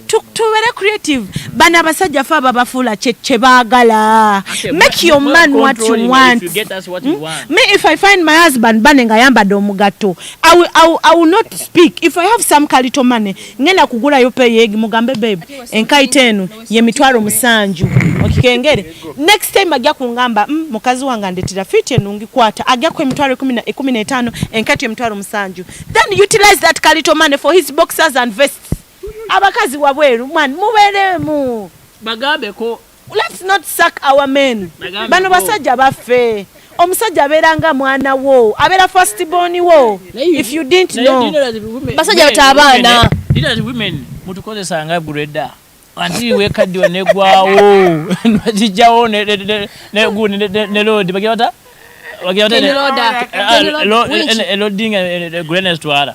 To very creative. Bana basajja fa babafula chebagala. Make your man what you want. If you get us what you want. Me if I find my husband banenga yamba do mugato, I will not speak. If I have some kalito money, ngenda kugula yo pay yegi mugambe babe. Enkai tenu ye mitwaro musanju. Okikengere. Next time agya kungamba mukazi wanga ndetira fit enungi kwata agya ku mitwaro 15 enkati ye mitwaro musanju. Then utilize that kalito money for his boxers and vests. Abakazi wabweru man muberemu bagambe ko. Let's not suck our men. Bano basajja baffe. Omusajja aberanga mwana wo abera first born wo. If you didn't know basajja batabana. You know that women mutukozesa nga greda anti wekaddiwa negwawo nwajijawo ne load bagiyata loading greatness twala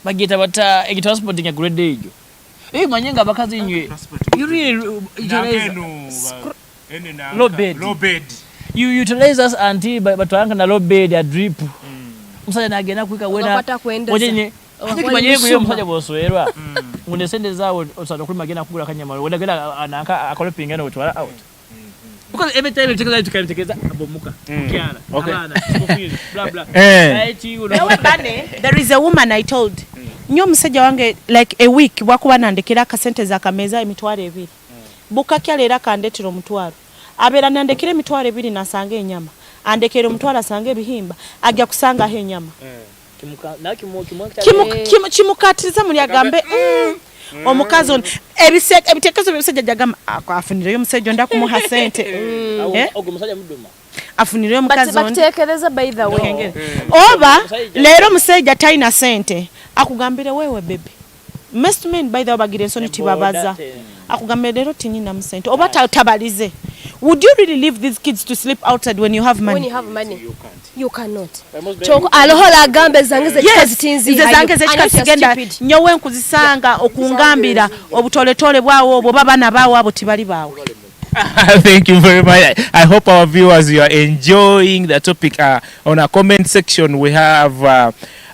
bagiyita bata egitransporting a grade ejo manyenga abakazi nywe you really low bed you utilize us until batwanga na low bed ya drip musajja nagenda kuika wena ojenye akimanyeko yo musajja boswerwa ngune sende zawo osana kulima gena kugula kanyama wenda gena anaka akolopinga no twala out because every time you take that to kabitekeza abomuka kiana abana blah blah there is a woman I told nyo musajja wange like a week wakuba nandekera akasente za kameza emitwaro 2 bukakya leero kandetera omutwalo abeera nandekera emitwalo 2 nasanga enyama andekera omutwalo asanga ebihimba ajja kusangaho enyama kimukatiriza muli agambe omukazi ono ebitekerezo by'omusajja jagamba afunireyo omusajja onda kumuha sente afunireyo omukazi batekereza by the way oba leero omusajja talina sente akugambire wewe bebe most men by the way bagire ensoni tibabaza akugambire leero tinyina mu sente oba tabalize. Would you really leave these kids to sleep outside when you have money? When you have money, you cannot. Choko alohola agambe zange zekitinzi zange zekikagenda nyowe nkuzisanga okungambira obutoletole bwawo obwo babana bawo abo tibali bawo. Thank you very much. I hope our viewers you are enjoying the topic. On our comment section we have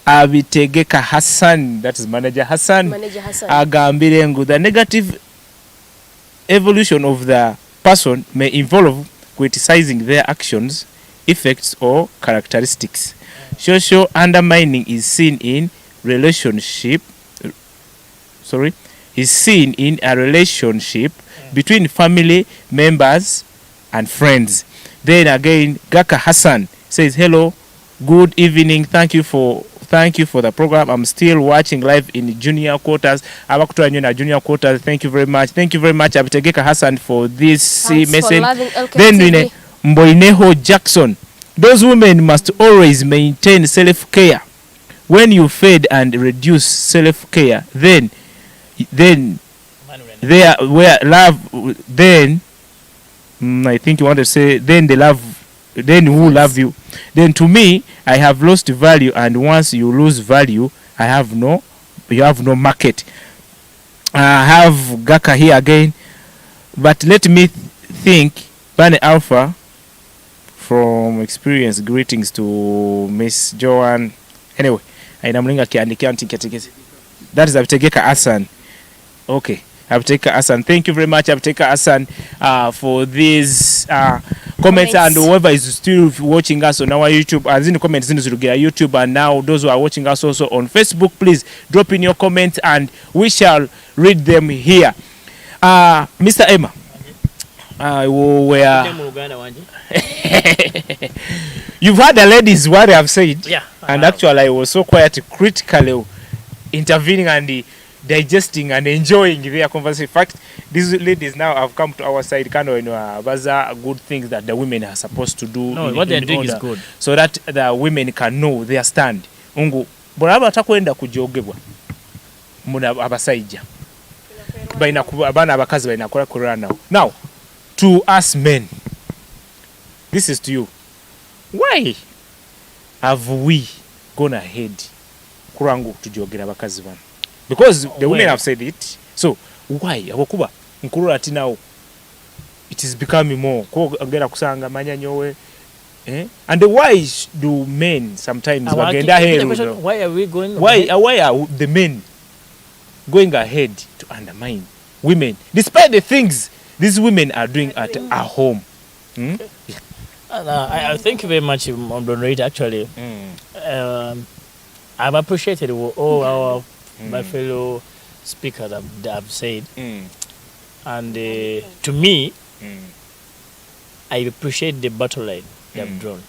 Abitegeka Hassan, that is Manager Hassan. Agambire the negative evolution of the person may involve criticizing their actions, effects, or characteristics. Social undermining is seen in a relationship between family members and friends. Then again, Gaka Hassan says, "Hello, good evening. Thank you for the program. I'm still watching live in junior quarters. Junior quarters. Thank you very much. Thank you very much, Abitegeka Hassan, for this message." Then Mboineho Jackson. Those women must always maintain self-care. When you fed and reduce self-care, then they are where love. Then I think you want to say then they love. Then who love you? Then to me, I have lost value, and once you lose value, you have no market. I have Gaka here again, but let me think. Bane Alpha from experience. Greetings to Miss Joanne. Anyway, ainamlinga kiandikia antiketeke. That is Abitegeka Hassan. Okay. Abitegeka Hassan, thank you very much, Abitegeka Hassan, for these comments, and whoever is still watching us on our YouTube, as in the comments in YouTube, and now those who are watching us also on Facebook, please drop in your comments and we shall read them here. Mr. Emma, you've heard the ladies what they have said, yeah, and actually I was so quiet, critically intervening and digesting and enjoying their conversation. In fact, these ladies now have come to our side, kind of bazaar good things that the women are supposed to do. No, what they're doing is good, so that the women can know their stand. Ungu boraba atakwenda kujogebwa muna abasaija baina abana abakazi baina kola now to us men, this is to you. Why have we gone ahead kurangu tujogera abakazi bana? Because the women have said it. So why abakuba nkurura ati now it is becoming more ko agera kusanga manya nyowe and why do men sometimes bagenda ahead? Why are we going why are the men going ahead to undermine women despite the things these women are doing at our home? I thank you very much, Donate. Actually, I've appreciated all our my fellow speakers have said, and to me, I appreciate the battle line they have drawn.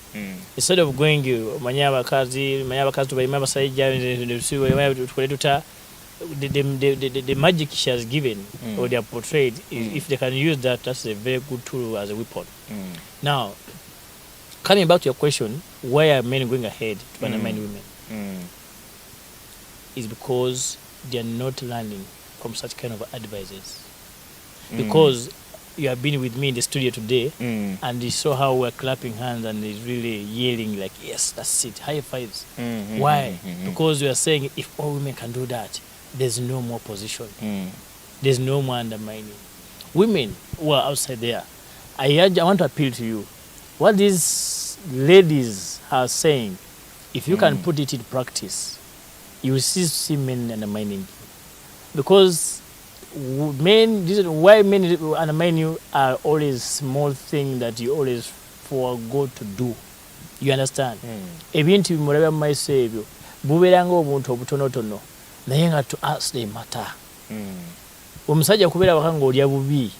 Instead of going manyabakazi to bayimaba saija the magic she has given or they have portrayed, if they can use that, that's a very good tool as a weapon. Now, coming back to your question, why are men going ahead to undermine women? Is because they are not learning from such kind of advices. Because you have been with me in the studio today, and you saw how we're clapping hands and he's really yelling like, yes, that's it, high fives. Why? Because we are saying if all women can do that, there's no more position. There's no more undermining. Women who are outside there, I want to appeal to you. What these ladies are saying, if you can put it in practice, you will see men undermining you. Because men, this is why men undermine you are always small things that you always forego to do. You understand? Ebintu bimuraba myself buberanga obuntu obutonotono naye nga to us they matter. Omusajja kubeera bakanga olya bubi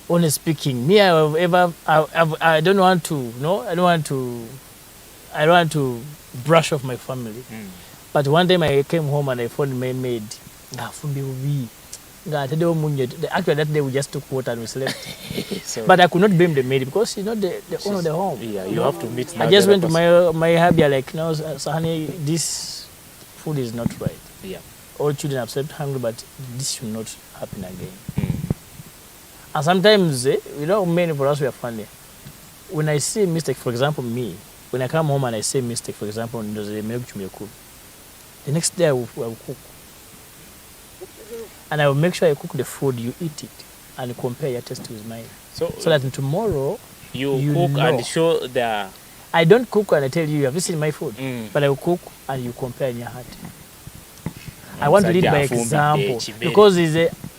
honestly speaking, me, I don't want to, no, I don't want to brush off my family. But one time I came home and I found my maid. Actually, that day we just took water and we slept. So, but I could not blame the maid because she's not the owner of the home. Yeah, you have to meet. I just went to my hubby like, no, so honey, this food is not right. Yeah. All children have slept hungry, but this should not happen again. And sometimes, many for us we are funny. When I see a mistake, for example, me, when I come home and I say mistake, for example, the next day I will cook. And I will make sure I cook the food, you eat it, and compare your taste with mine. So that tomorrow, you cook know. And show the... I don't cook and I tell you have you seen my food? But I will cook and you compare in your heart. I want to lead by example. Because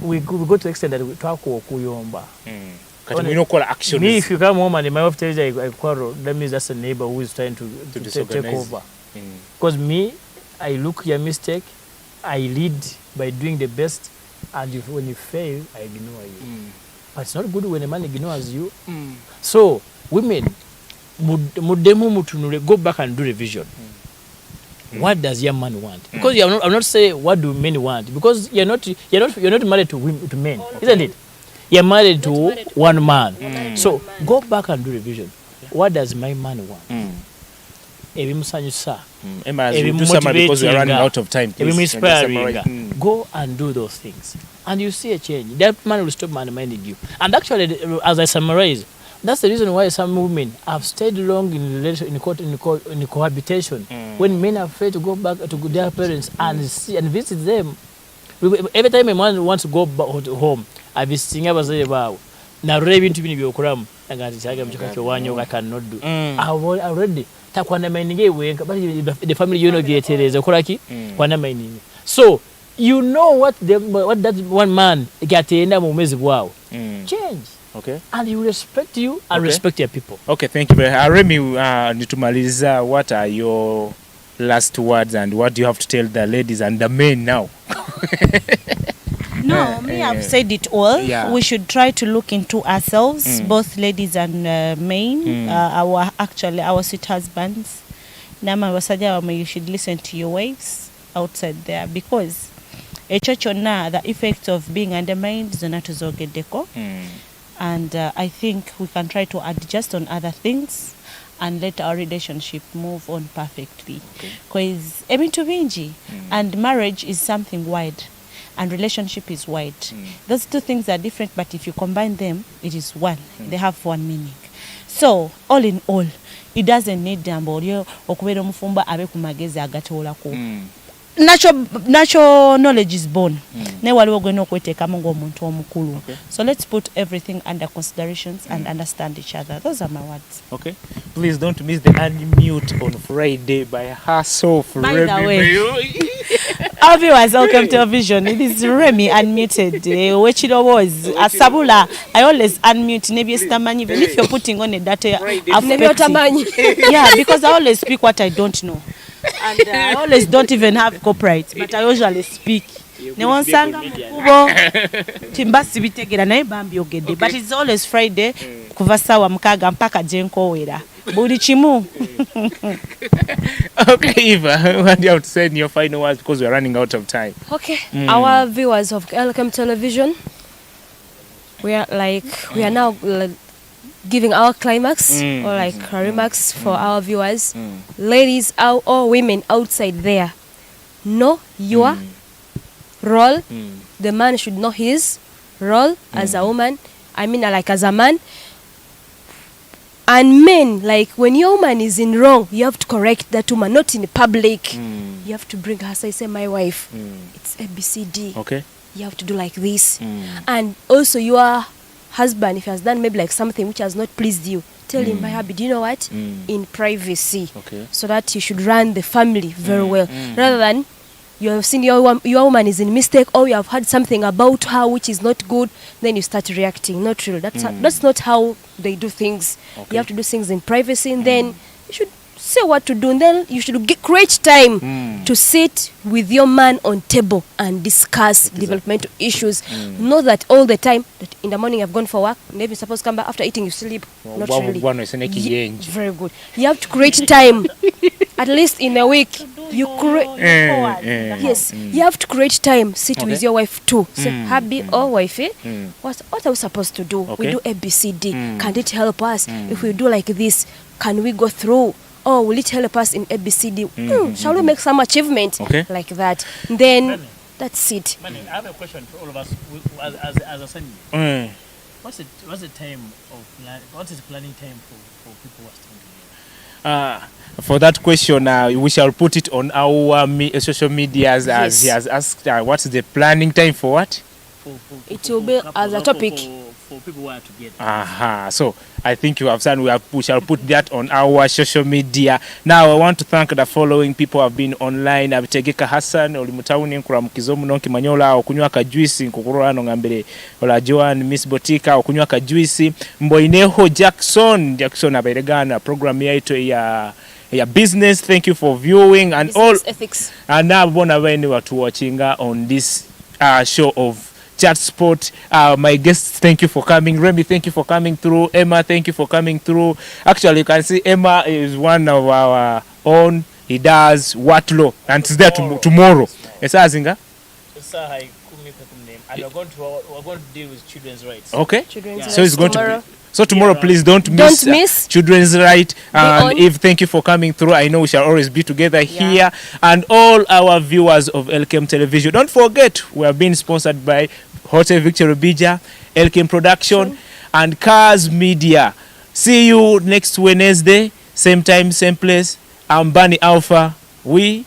we go to the extent that we talk about kuyomba. Me, if you come home and my wife tells you I quarrel, that means that's a neighbor who is trying to take over. Because me, I look your mistake, I lead by doing the best, and when you fail, I ignore you. But it's not good when a man ignores you. So, women, go back and do revision. What does your man want? Because I'm not saying what do men want, because you're not married to men, isn't it? You're married to one man. So go back and do revision. What does my man want? Emma, do summary because we are running out of time. Go and do those things, and you see a change. That man will stop minding you. And actually, as I summarize, that's the reason why some women have stayed long in cohabitation. When men are afraid to go back to their parents and see and visit them. Every time a man wants to go back home, I be singing about say wow. Now raving to me byokuram I cannot do. I already the family get so you know what that one man get wow. Change. Okay. And he will respect you and respect your people. Okay, thank you very much. Remy, nitumaliza, what are your last words and what do you have to tell the ladies and the men now? No, me, I've said it all. Yeah. We should try to look into ourselves, both ladies and men, our sweet husbands. You should listen to your wives outside there, because the effect of being undermined is not to and I think we can try to adjust on other things and let our relationship move on perfectly. Because and marriage is something wide and relationship is wide. Those two things are different, but if you combine them, it is one. They have one meaning. So, all in all, it doesn't need dambolio okubera omufumba abe ku magezi agatoolako. Natural knowledge is born. Ne waliwo gwena okweteekamu ng'omuntu omukulu. So let's put everything under considerations and understand each other. Those are my words. Okay. Please don't miss the unmute on Friday by herself. By the way, our viewers, Elkem Television. It is Remy unmuted. Which it was Asabula. I always unmute. Maybe even if you're putting on a data, yeah, because I always speak what I don't know. And I always don't even have copyright, but I usually speak. But it's always Friday. Kuvasawa mkaga mpaka jenko wera. Budi chimu. Okay, Eva, what do you have to say in your final words, because we are running out of time? Okay, our viewers of Elkem Television, we are now giving our climax or like remarks for our viewers. Ladies or women outside there, know your role. The man should know his role as a woman. I mean, like as a man. And men, like when your woman is in wrong, you have to correct that woman, not in public. You have to bring her, say, my wife, it's ABCD. Okay. You have to do like this. And also your husband, if he has done maybe like something which has not pleased you, tell him, my hubby, do you know what? In privacy. Okay. So that you should run the family very well. Rather than you have seen your woman is in mistake, or you have heard something about her which is not good, then you start reacting. Not real. That's not how they do things. You have to do things in privacy, and then you should say what to do, and then you should create time to sit with your man on table and discuss developmental issues. Not that all the time that in the morning I've gone for work, maybe supposed to come back after eating you sleep. Not really. Very good. You have to create time at least in a week. You create yes, you have to create time, sit with your wife too. Say, hubby or wifey, what are we supposed to do? We do ABCD. Can it help us if we do like this? Can we go through? Oh, will it help us in ABCD? Shall we make some achievement like that? Then that's it. I have a question for all of us as a son. What's the time of what is planning time for people who are staying together? For that question, we shall put it on our social medias as he has asked. What's the planning time for what? It will be as a topic. For people who are together. So I think you have said we shall put that on our social media. Now I want to thank the following people who have been online. Abitegeka Hassan, Olimutauni nkura mukizomu nonki manyola okunywa ka juice nkukuru ano ngambere ola Joan Miss Botika okunywa ka juice Mboineho Jackson aberegana program yaito ya business. Thank you for viewing and business all ethics. And now bona bene watu watching on this show of Chat Sport. My guests, thank you for coming. Remy, thank you for coming through. Emma, thank you for coming through. Actually, you can see Emma is one of our own. He does Watlo, and it's there tomorrow. Esazinga? And we're going to deal with children's rights. Okay. So it's going to be. So tomorrow, please don't miss children's right. And Eve, thank you for coming through. I know we shall always be together here. And all our viewers of Elkem Television, don't forget we are being sponsored by Hotel Victor Bija, Elkem Production, and Cars Media. See you next Wednesday, same time, same place. I'm Bunny Alpha. We